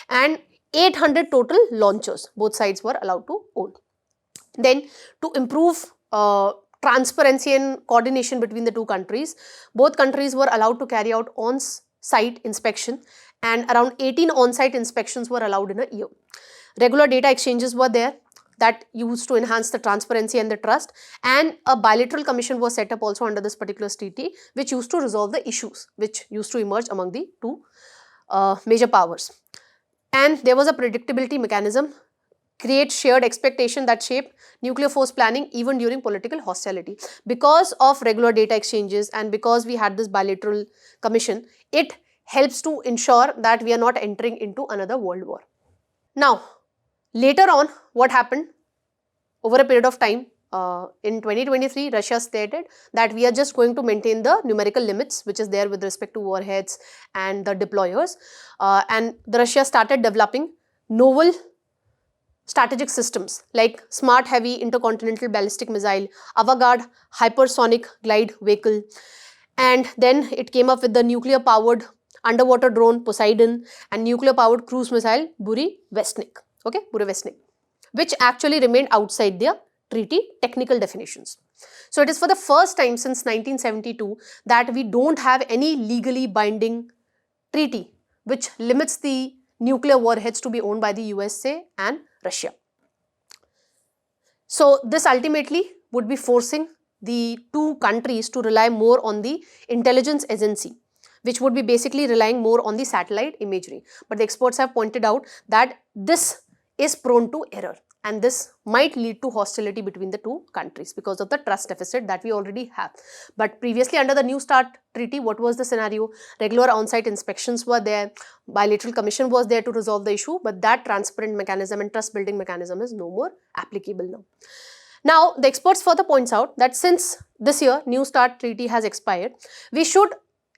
[SPEAKER 1] and 800 total launchers both sides were allowed to own. Then to improve transparency and coordination between the two countries, both countries were allowed to carry out on-site inspection, and around 18 on-site inspections were allowed in a year. Regular data exchanges were there that used to enhance the transparency and the trust, and a bilateral commission was set up also under this particular treaty, which used to resolve the issues which used to emerge among the two major powers. And there was a predictability mechanism, create shared expectation that shaped nuclear force planning even during political hostility. Because of regular data exchanges and because we had this bilateral commission, it helps to ensure that we are not entering into another world war. Now, later on, what happened over a period of time, in 2023, Russia stated that we are just going to maintain the numerical limits which is there with respect to warheads and the deployers, and the Russia started developing novel strategic systems like Smart Heavy Intercontinental Ballistic Missile, Avangard Hypersonic Glide Vehicle, and then it came up with the nuclear powered underwater drone Poseidon and nuclear powered cruise missile Burevestnik, okay, Burevestnik, which actually remained outside their treaty technical definitions. So it is for the first time since 1972 that we don't have any legally binding treaty which limits the nuclear warheads to be owned by the USA and Russia. So this ultimately would be forcing the two countries to rely more on the intelligence agency, which would be basically relying more on the satellite imagery. But the experts have pointed out that this is prone to error, and this might lead to hostility between the two countries because of the trust deficit that we already have. But previously under the New START treaty, what was the scenario? Regular on-site inspections were there, bilateral commission was there to resolve the issue, but that transparent mechanism and trust building mechanism is no more applicable now. Now, the experts further points out that since this year New START treaty has expired, we should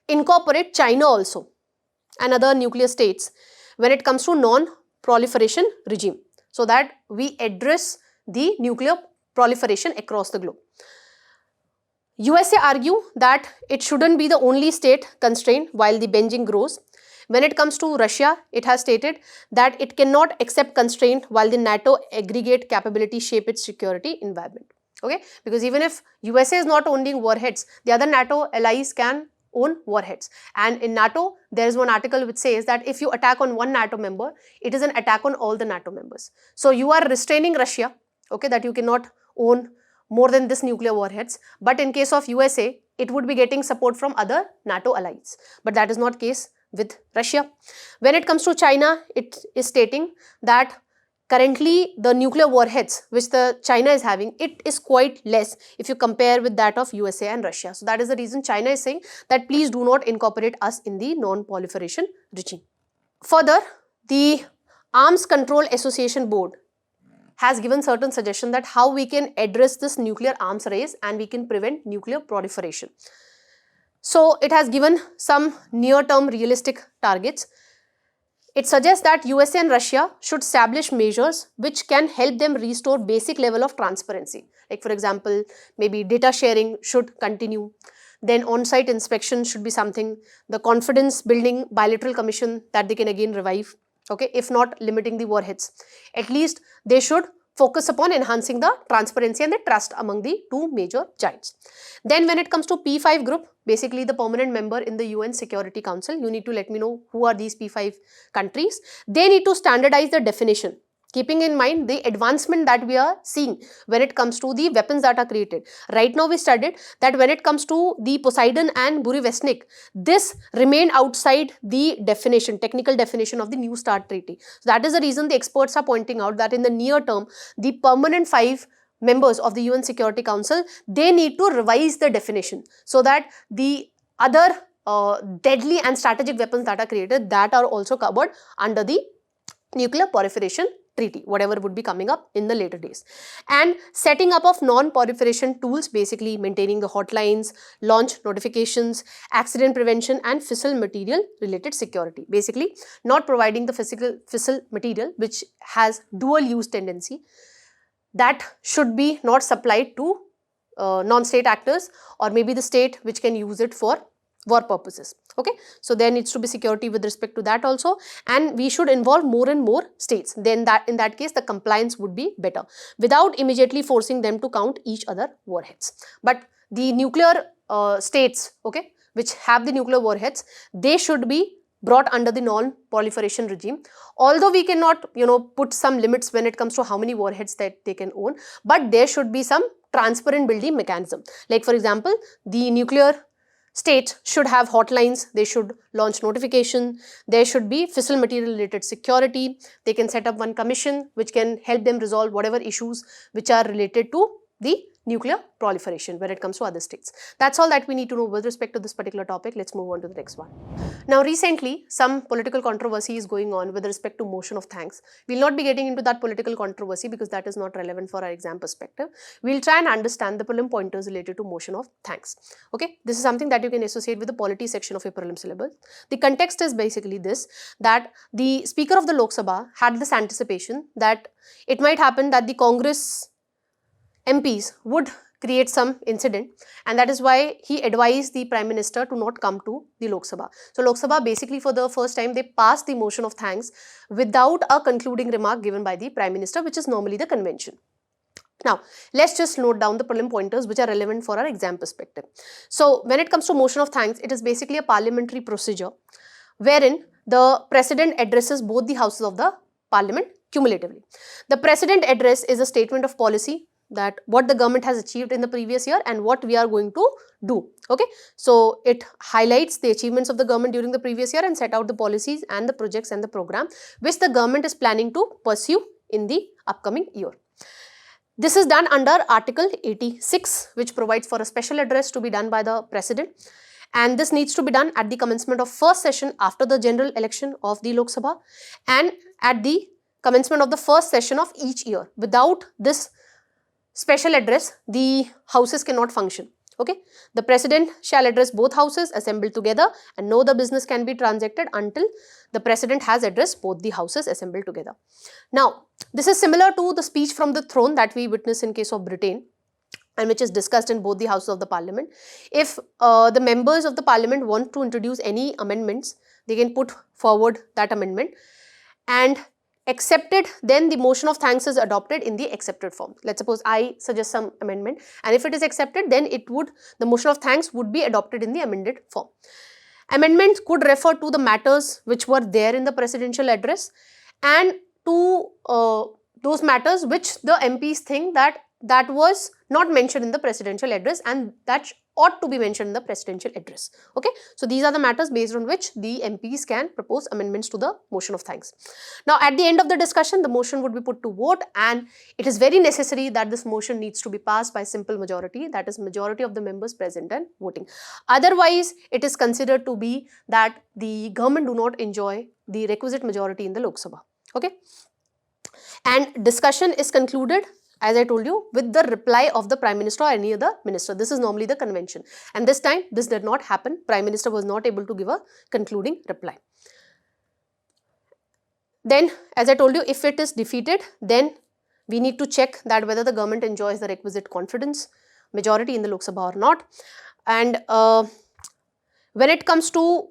[SPEAKER 1] incorporate China also and other nuclear states when it comes to non-proliferation regime, so that we address the nuclear proliferation across the globe. USA argue that it shouldn't be the only state constrained while the Beijing grows. When it comes to Russia, it has stated that it cannot accept constraint while the NATO aggregate capability shape its security environment. Okay, because even if USA is not owning warheads, the other NATO allies can own warheads. And in NATO, there is one article which says that if you attack on one NATO member, it is an attack on all the NATO members. So you are restraining Russia, okay, that you cannot own more than this nuclear warheads. But in case of USA, it would be getting support from other NATO allies. But that is not case with Russia. When it comes to China, it is stating that currently the nuclear warheads which the China is having, it is quite less if you compare with that of USA and Russia. So that is the reason China is saying that please do not incorporate us in the non-proliferation regime. Further, the Arms Control Association Board has given certain suggestion that how we can address this nuclear arms race and we can prevent nuclear proliferation. So it has given some near-term realistic targets. It suggests that USA and Russia should establish measures which can help them restore basic level of transparency. Like for example, maybe data sharing should continue. Then on-site inspection should be something. The confidence building bilateral commission that they can again revive. Okay, if not limiting the warheads. At least they should focus upon enhancing the transparency and the trust among the two major giants. Then when it comes to P5 group, basically the permanent member in the UN Security Council, you need to let me know who are these P5 countries. They need to standardize the definition, keeping in mind the advancement that we are seeing when it comes to the weapons that are created. Right now we studied that when it comes to the Poseidon and Burevestnik, this remained outside the definition, technical definition of the New START treaty. So that is the reason the experts are pointing out that in the near term, the permanent 5 members of the UN Security Council, they need to revise the definition so that the other deadly and strategic weapons that are created, that are also covered under the nuclear proliferation treaty, whatever would be coming up in the later days. And setting up of non-proliferation tools, basically maintaining the hotlines, launch notifications, accident prevention and fissile material related security. Basically not providing the fissile material which has dual use tendency, that should be not supplied to non-state actors or maybe the state which can use it for war purposes. Okay, so there needs to be security with respect to that also, and we should involve more and more states. Then that in that case the compliance would be better without immediately forcing them to count each other warheads. But the nuclear states, okay, which have the nuclear warheads, they should be brought under the non-proliferation regime. Although we cannot, put some limits when it comes to how many warheads that they can own, but there should be some transparent building mechanism. Like for example, the nuclear states should have hotlines, they should launch notification, there should be fissile material related security, they can set up one commission which can help them resolve whatever issues which are related to the nuclear proliferation when it comes to other states. That's all that we need to know with respect to this particular topic. Let's move on to the next one. Now recently, some political controversy is going on with respect to motion of thanks. We'll not be getting into that political controversy because that is not relevant for our exam perspective. We'll try and understand the prelim pointers related to motion of thanks. Okay, this is something that you can associate with the polity section of your prelim syllabus. The context is basically this, that the Speaker of the Lok Sabha had this anticipation that it might happen that the Congress MPs would create some incident, and that is why he advised the Prime Minister to not come to the Lok Sabha. So Lok Sabha basically for the first time they passed the motion of thanks without a concluding remark given by the Prime Minister, which is normally the convention. Now, let's just note down the prelim pointers which are relevant for our exam perspective. So when it comes to motion of thanks, it is basically a parliamentary procedure wherein the President addresses both the houses of the Parliament cumulatively. The President address is a statement of policy, that what the government has achieved in the previous year and what we are going to do. Okay, so it highlights the achievements of the government during the previous year and set out the policies and the projects and the program which the government is planning to pursue in the upcoming year. This is done under Article 86, which provides for a special address to be done by the President, and this needs to be done at the commencement of first session after the general election of the Lok Sabha and at the commencement of the first session of each year. Without this special address, the houses cannot function. Okay, the president shall address both houses assembled together, and no other business can be transacted until the president has addressed both the houses assembled together. Now, this is similar to the speech from the throne that we witness in case of Britain, and which is discussed in both the houses of the parliament. If the members of the parliament want to introduce any amendments, they can put forward that amendment, and accepted, then the motion of thanks is adopted in the accepted form. Let's suppose I suggest some amendment, and if it is accepted, then the motion of thanks would be adopted in the amended form. Amendments could refer to the matters which were there in the presidential address, and to those matters which the MPs think that was not mentioned in the presidential address, and that ought to be mentioned in the presidential address. Okay, so these are the matters based on which the MPs can propose amendments to the motion of thanks. Now, at the end of the discussion, the motion would be put to vote, and it is very necessary that this motion needs to be passed by simple majority, that is majority of the members present and voting. Otherwise, it is considered to be that the government do not enjoy the requisite majority in the Lok Sabha. Okay, and discussion is concluded, as I told you, with the reply of the Prime Minister or any other minister. This is normally the convention, and this time this did not happen. Prime Minister was not able to give a concluding reply. Then, as I told you, if it is defeated, then we need to check that whether the government enjoys the requisite confidence, majority in the Lok Sabha or not. And when it comes to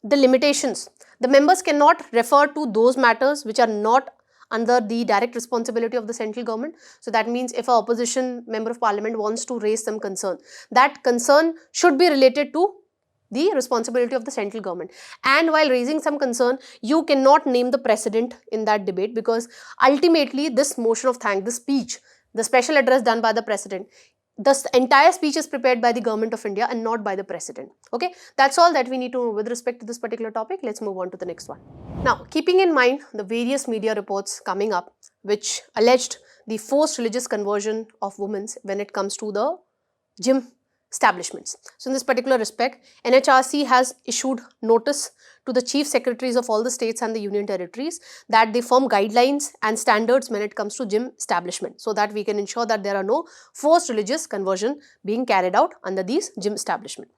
[SPEAKER 1] the limitations, the members cannot refer to those matters which are not under the direct responsibility of the central government. So that means if an opposition member of parliament wants to raise some concern, that concern should be related to the responsibility of the central government. And while raising some concern, you cannot name the president in that debate, because ultimately this motion of thanks, this speech, the special address done by the president, the entire speech is prepared by the government of India and not by the president. Okay, that's all that we need to know with respect to this particular topic. Let's move on to the next one. Now, keeping in mind the various media reports coming up which alleged the forced religious conversion of women when it comes to the gym establishments. So, in this particular respect, NHRC has issued notice to the chief secretaries of all the states and the union territories that they form guidelines and standards when it comes to gym establishment, so that we can ensure that there are no forced religious conversion being carried out under these gym establishment.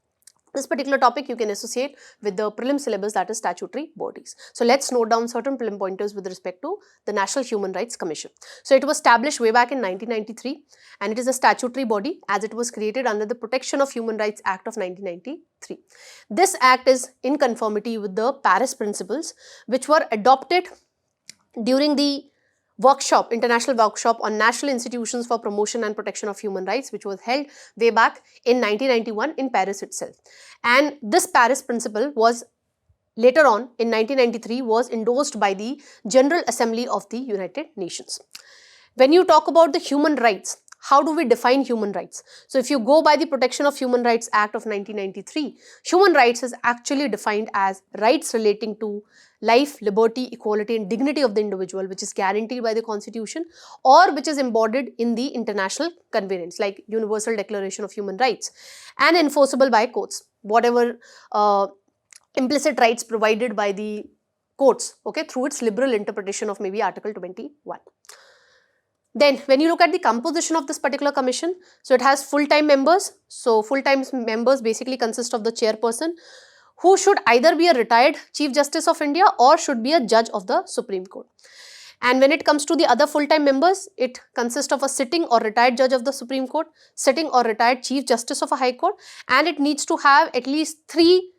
[SPEAKER 1] This particular topic you can associate with the prelim syllabus, that is statutory bodies. So, let's note down certain prelim pointers with respect to the National Human Rights Commission. So, it was established way back in 1993, and it is a statutory body as it was created under the Protection of Human Rights Act of 1993. This act is in conformity with the Paris Principles, which were adopted during the international workshop on national institutions for promotion and protection of human rights, which was held way back in 1991 in Paris itself. And this Paris principle was later on in 1993 was endorsed by the General Assembly of the United Nations. When you talk about the human rights, how do we define human rights? So, if you go by the Protection of Human Rights Act of 1993, human rights is actually defined as rights relating to life, liberty, equality and dignity of the individual, which is guaranteed by the Constitution or which is embodied in the international conventions like Universal Declaration of Human Rights and enforceable by courts, whatever implicit rights provided by the courts, okay, through its liberal interpretation of maybe Article 21. Then, when you look at the composition of this particular commission, so it has full-time members. So, full-time members basically consist of the chairperson, who should either be a retired Chief Justice of India or should be a judge of the Supreme Court. And when it comes to the other full-time members, it consists of a sitting or retired judge of the Supreme Court, sitting or retired Chief Justice of a High Court, and it needs to have at least 3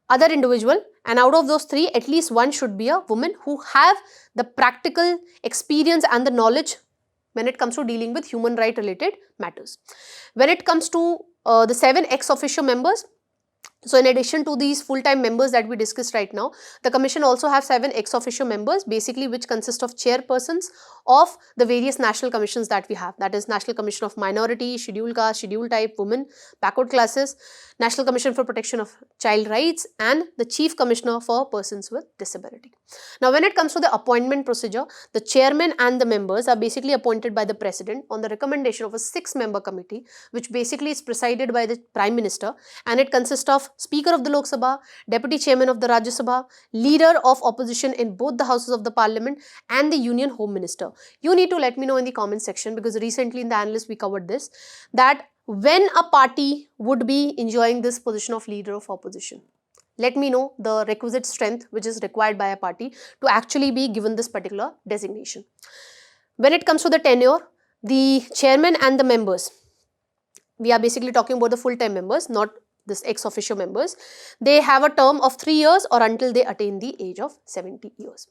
[SPEAKER 1] other individuals, and out of those 3, at least 1 should be a woman who have the practical experience and the knowledge when it comes to dealing with human right related matters. When it comes to the 7 ex officio members, so in addition to these full-time members that we discussed right now, the commission also have 7 ex officio members, basically which consist of chairpersons of the various national commissions that we have, that is National Commission of Minority, Scheduled Caste, Scheduled Type, Women, Backward Classes, National Commission for Protection of Child Rights and the Chief Commissioner for Persons with Disability. Now, when it comes to the appointment procedure, the chairman and the members are basically appointed by the president on the recommendation of a 6-member committee, which basically is presided by the Prime Minister, and it consists of Speaker of the Lok Sabha, Deputy Chairman of the Rajya Sabha, Leader of Opposition in both the houses of the Parliament, and the Union Home Minister. You need to let me know in the comment section, because recently in the Analyst we covered this, that when a party would be enjoying this position of Leader of Opposition. Let me know the requisite strength which is required by a party to actually be given this particular designation. When it comes to the tenure, the chairman and the members, we are basically talking about the full-time members, not this ex officio members, they have a term of 3 years or until they attain the age of 70 years.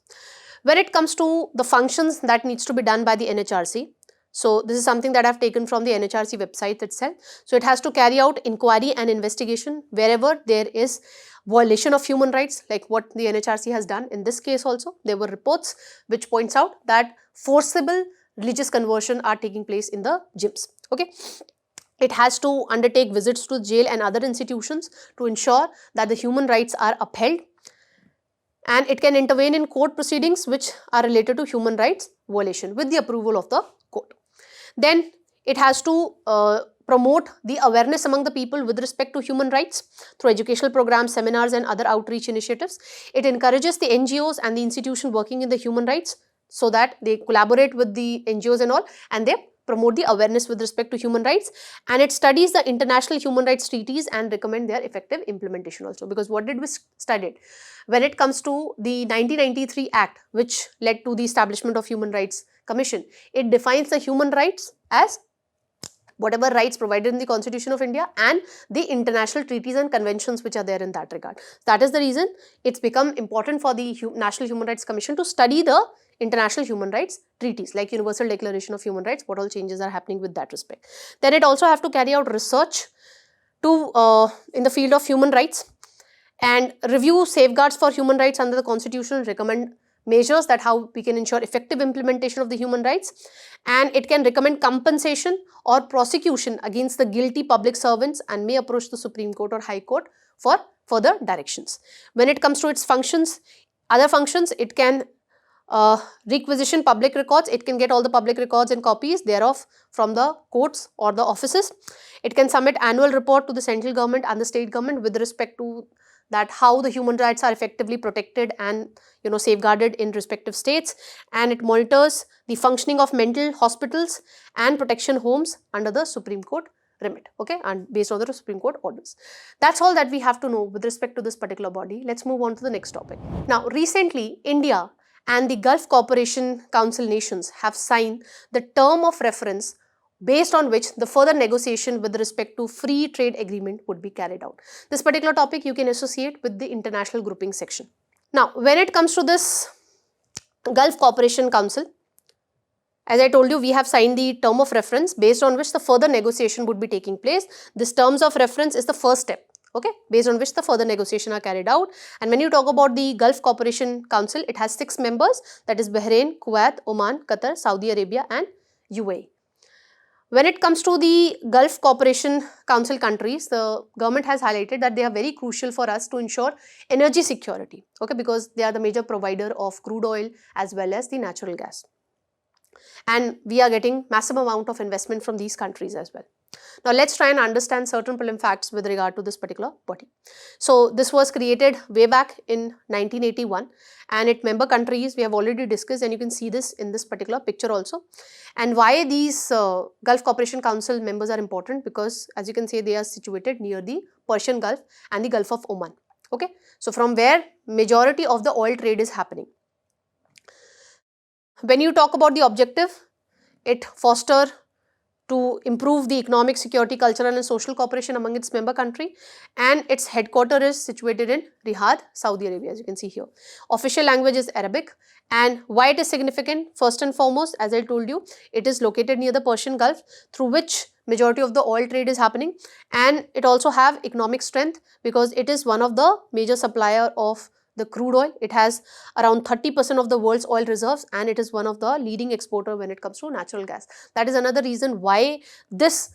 [SPEAKER 1] When it comes to the functions that needs to be done by the NHRC, so this is something that I have taken from the NHRC website itself. So it has to carry out inquiry and investigation wherever there is violation of human rights, like what the NHRC has done. In this case also, there were reports which points out that forcible religious conversion are taking place in the gyms. Okay. It has to undertake visits to jail and other institutions to ensure that the human rights are upheld, and it can intervene in court proceedings which are related to human rights violation with the approval of the court. Then it has to promote the awareness among the people with respect to human rights through educational programs, seminars, and other outreach initiatives. It encourages the NGOs and the institution working in the human rights so that they collaborate with the NGOs and all, and they promote the awareness with respect to human rights. And it studies the international human rights treaties and recommend their effective implementation also. Because what did we study? When it comes to the 1993 Act, which led to the establishment of Human Rights Commission, it defines the human rights as whatever rights provided in the Constitution of India and the international treaties and conventions which are there in that regard. That is the reason it's become important for the National Human Rights Commission to study the international human rights treaties like Universal Declaration of Human Rights, what all changes are happening with that respect. Then it also have to carry out research in the field of human rights and review safeguards for human rights under the Constitution, recommend measures that how we can ensure effective implementation of the human rights, and it can recommend compensation or prosecution against the guilty public servants and may approach the Supreme Court or High Court for further directions. When it comes to its functions, other functions, it can requisition public records. It can get all the public records and copies thereof from the courts or the offices. It can submit annual report to the central government and the state government with respect to that how the human rights are effectively protected and safeguarded in respective states, and it monitors the functioning of mental hospitals and protection homes under the Supreme Court remit, okay, and based on the Supreme Court orders. That's all that we have to know with respect to this particular body. Let's move on to the next topic. Now, recently, India and the Gulf Cooperation Council nations have signed the term of reference based on which the further negotiation with respect to free trade agreement would be carried out. This particular topic you can associate with the international grouping section. Now, when it comes to this Gulf Cooperation Council, as I told you, we have signed the term of reference based on which the further negotiation would be taking place. This terms of reference is the first step, okay, based on which the further negotiation are carried out. And when you talk about the Gulf Cooperation Council, it has 6 members, that is Bahrain, Kuwait, Oman, Qatar, Saudi Arabia and UAE. When it comes to the Gulf Cooperation Council countries, the government has highlighted that they are very crucial for us to ensure energy security, okay, because they are the major provider of crude oil as well as the natural gas. And we are getting massive amount of investment from these countries as well. Now, let's try and understand certain prelim facts with regard to this particular body. So, this was created way back in 1981 and its member countries we have already discussed, and you can see this in this particular picture also. And why these Gulf Cooperation Council members are important, because as you can see, they are situated near the Persian Gulf and the Gulf of Oman, okay. So, from where majority of the oil trade is happening. When you talk about the objective, it foster to improve the economic, security, cultural and social cooperation among its member country, and its headquarters is situated in Riyadh, Saudi Arabia, as you can see here. Official language is Arabic. And why it is significant? First and foremost, as I told you, it is located near the Persian Gulf, through which majority of the oil trade is happening, and it also have economic strength because it is one of the major supplier of the crude oil. It has around 30% of the world's oil reserves, and it is one of the leading exporter when it comes to natural gas. That is another reason why this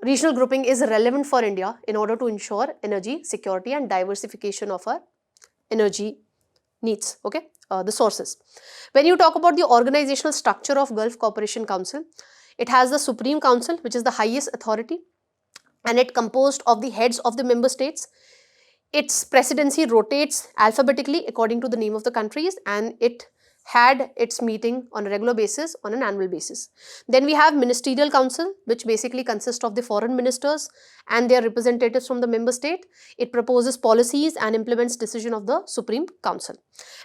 [SPEAKER 1] regional grouping is relevant for India in order to ensure energy security and diversification of our energy needs, okay, the sources. When you talk about the organizational structure of Gulf Cooperation Council, it has the Supreme Council, which is the highest authority, and it composed of the heads of the member states. Its presidency rotates alphabetically according to the name of the countries, and it had its meeting on a regular basis, on an annual basis. Then we have Ministerial Council, which basically consists of the foreign ministers and their representatives from the member state. It proposes policies and implements decision of the Supreme Council.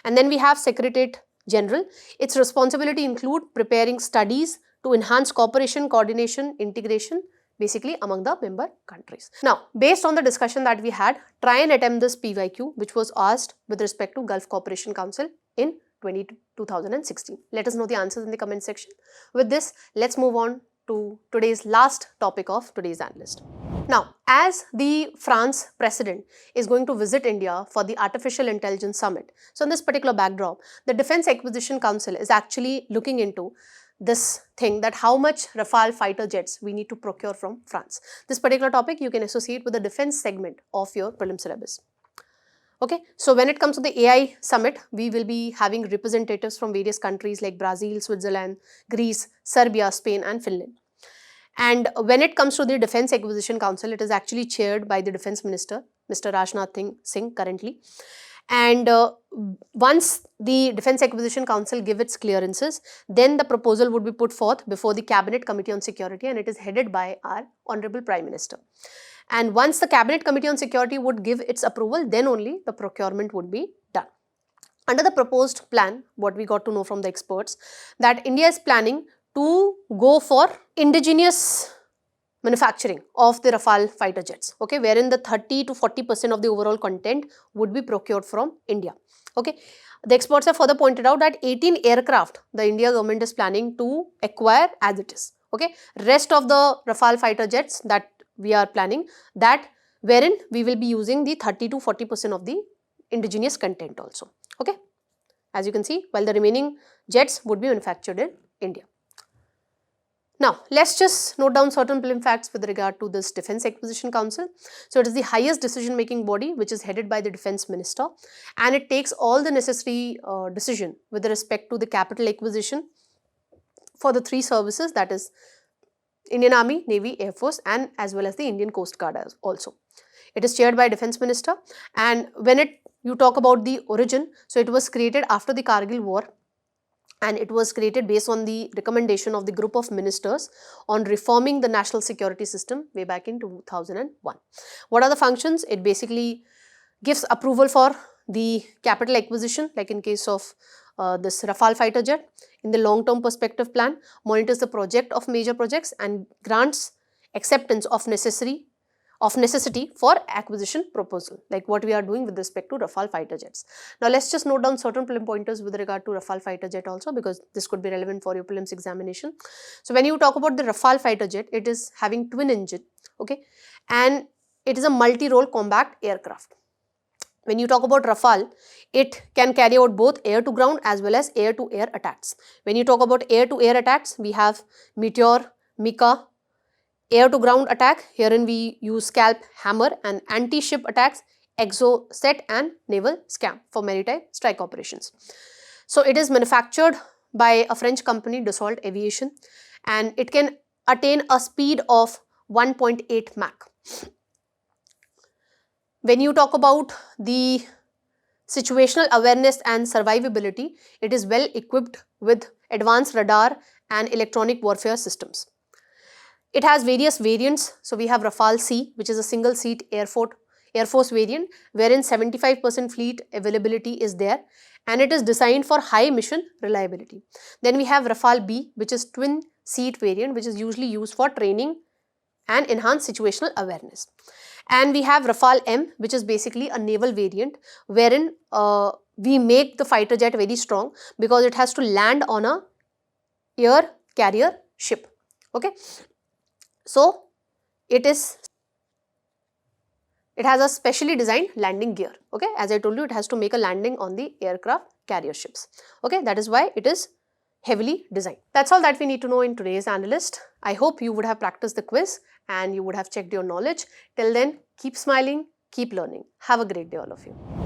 [SPEAKER 1] And then we have Secretariat General. Its responsibility include preparing studies to enhance cooperation, coordination, integration, basically among the member countries. Now, based on the discussion that we had, try and attempt this PYQ, which was asked with respect to Gulf Cooperation Council in 2016. Let us know the answers in the comment section. With this, let's move on to today's last topic of today's Analyst. Now, as the France president is going to visit India for the Artificial Intelligence Summit, so in this particular backdrop, the Defense Acquisition Council is actually looking into this thing, that how much Rafale fighter jets we need to procure from France. This particular topic you can associate with the defense segment of your prelim syllabus. Okay, so when it comes to the AI summit, we will be having representatives from various countries like Brazil, Switzerland, Greece, Serbia, Spain and Finland. And when it comes to the Defense Acquisition Council, it is actually chaired by the Defense Minister, Mr. Rajnath Singh currently. And once the Defense Acquisition Council give its clearances, then the proposal would be put forth before the Cabinet Committee on Security, and it is headed by our Honorable Prime Minister. And once the Cabinet Committee on Security would give its approval, then only the procurement would be done. Under the proposed plan, what we got to know from the experts, that India is planning to go for indigenous manufacturing of the Rafale fighter jets, okay, wherein the 30 to 40% of the overall content would be procured from India. Okay, the experts have further pointed out that 18 aircraft the India government is planning to acquire as it is. Okay, rest of the Rafale fighter jets that we are planning, that wherein we will be using the 30 to 40% of the indigenous content also. Okay, as you can see, while the remaining jets would be manufactured in India. Now, let's just note down certain prelim facts with regard to this Defense Acquisition Council. So, it is the highest decision-making body which is headed by the Defense Minister, and it takes all the necessary decision with respect to the capital acquisition for the three services, that is Indian Army, Navy, Air Force and as well as the Indian Coast Guard also. It is chaired by Defense Minister, and when you talk about the origin, so it was created after the Kargil War, and it was created based on the recommendation of the group of ministers on reforming the national security system way back in 2001. What are the functions? It basically gives approval for the capital acquisition, like in case of this Rafale fighter jet, in the long-term perspective plan, monitors the project of major projects and grants acceptance of necessity for acquisition proposal, like what we are doing with respect to Rafale fighter jets. Now, let's just note down certain prelim pointers with regard to Rafale fighter jet also, because this could be relevant for your prelims examination. So, when you talk about the Rafale fighter jet, it is having twin engine, okay, and it is a multi-role combat aircraft. When you talk about Rafale, it can carry out both air-to-ground as well as air-to-air attacks. When you talk about air-to-air attacks, we have Meteor, Mika. Air-to-ground attack, herein we use Scalp, Hammer, and anti-ship attacks, Exocet and Naval Scam for maritime strike operations. So, it is manufactured by a French company, Dassault Aviation, and it can attain a speed of 1.8 Mach. When you talk about the situational awareness and survivability, it is well equipped with advanced radar and electronic warfare systems. It has various variants. So, we have Rafale C, which is a single seat Air Force variant, wherein 75% fleet availability is there, and it is designed for high mission reliability. Then we have Rafale B, which is twin seat variant, which is usually used for training and enhanced situational awareness. And we have Rafale M, which is basically a naval variant, wherein we make the fighter jet very strong because it has to land on a air carrier ship. Okay, so it has a specially designed landing gear. Okay, as I told you, it has to make a landing on the aircraft carrier ships. Okay, that is why it is heavily designed. That's all that we need to know in today's Analyst. I hope you would have practiced the quiz and you would have checked your knowledge. Till then, keep smiling, keep learning. Have a great day, all of you.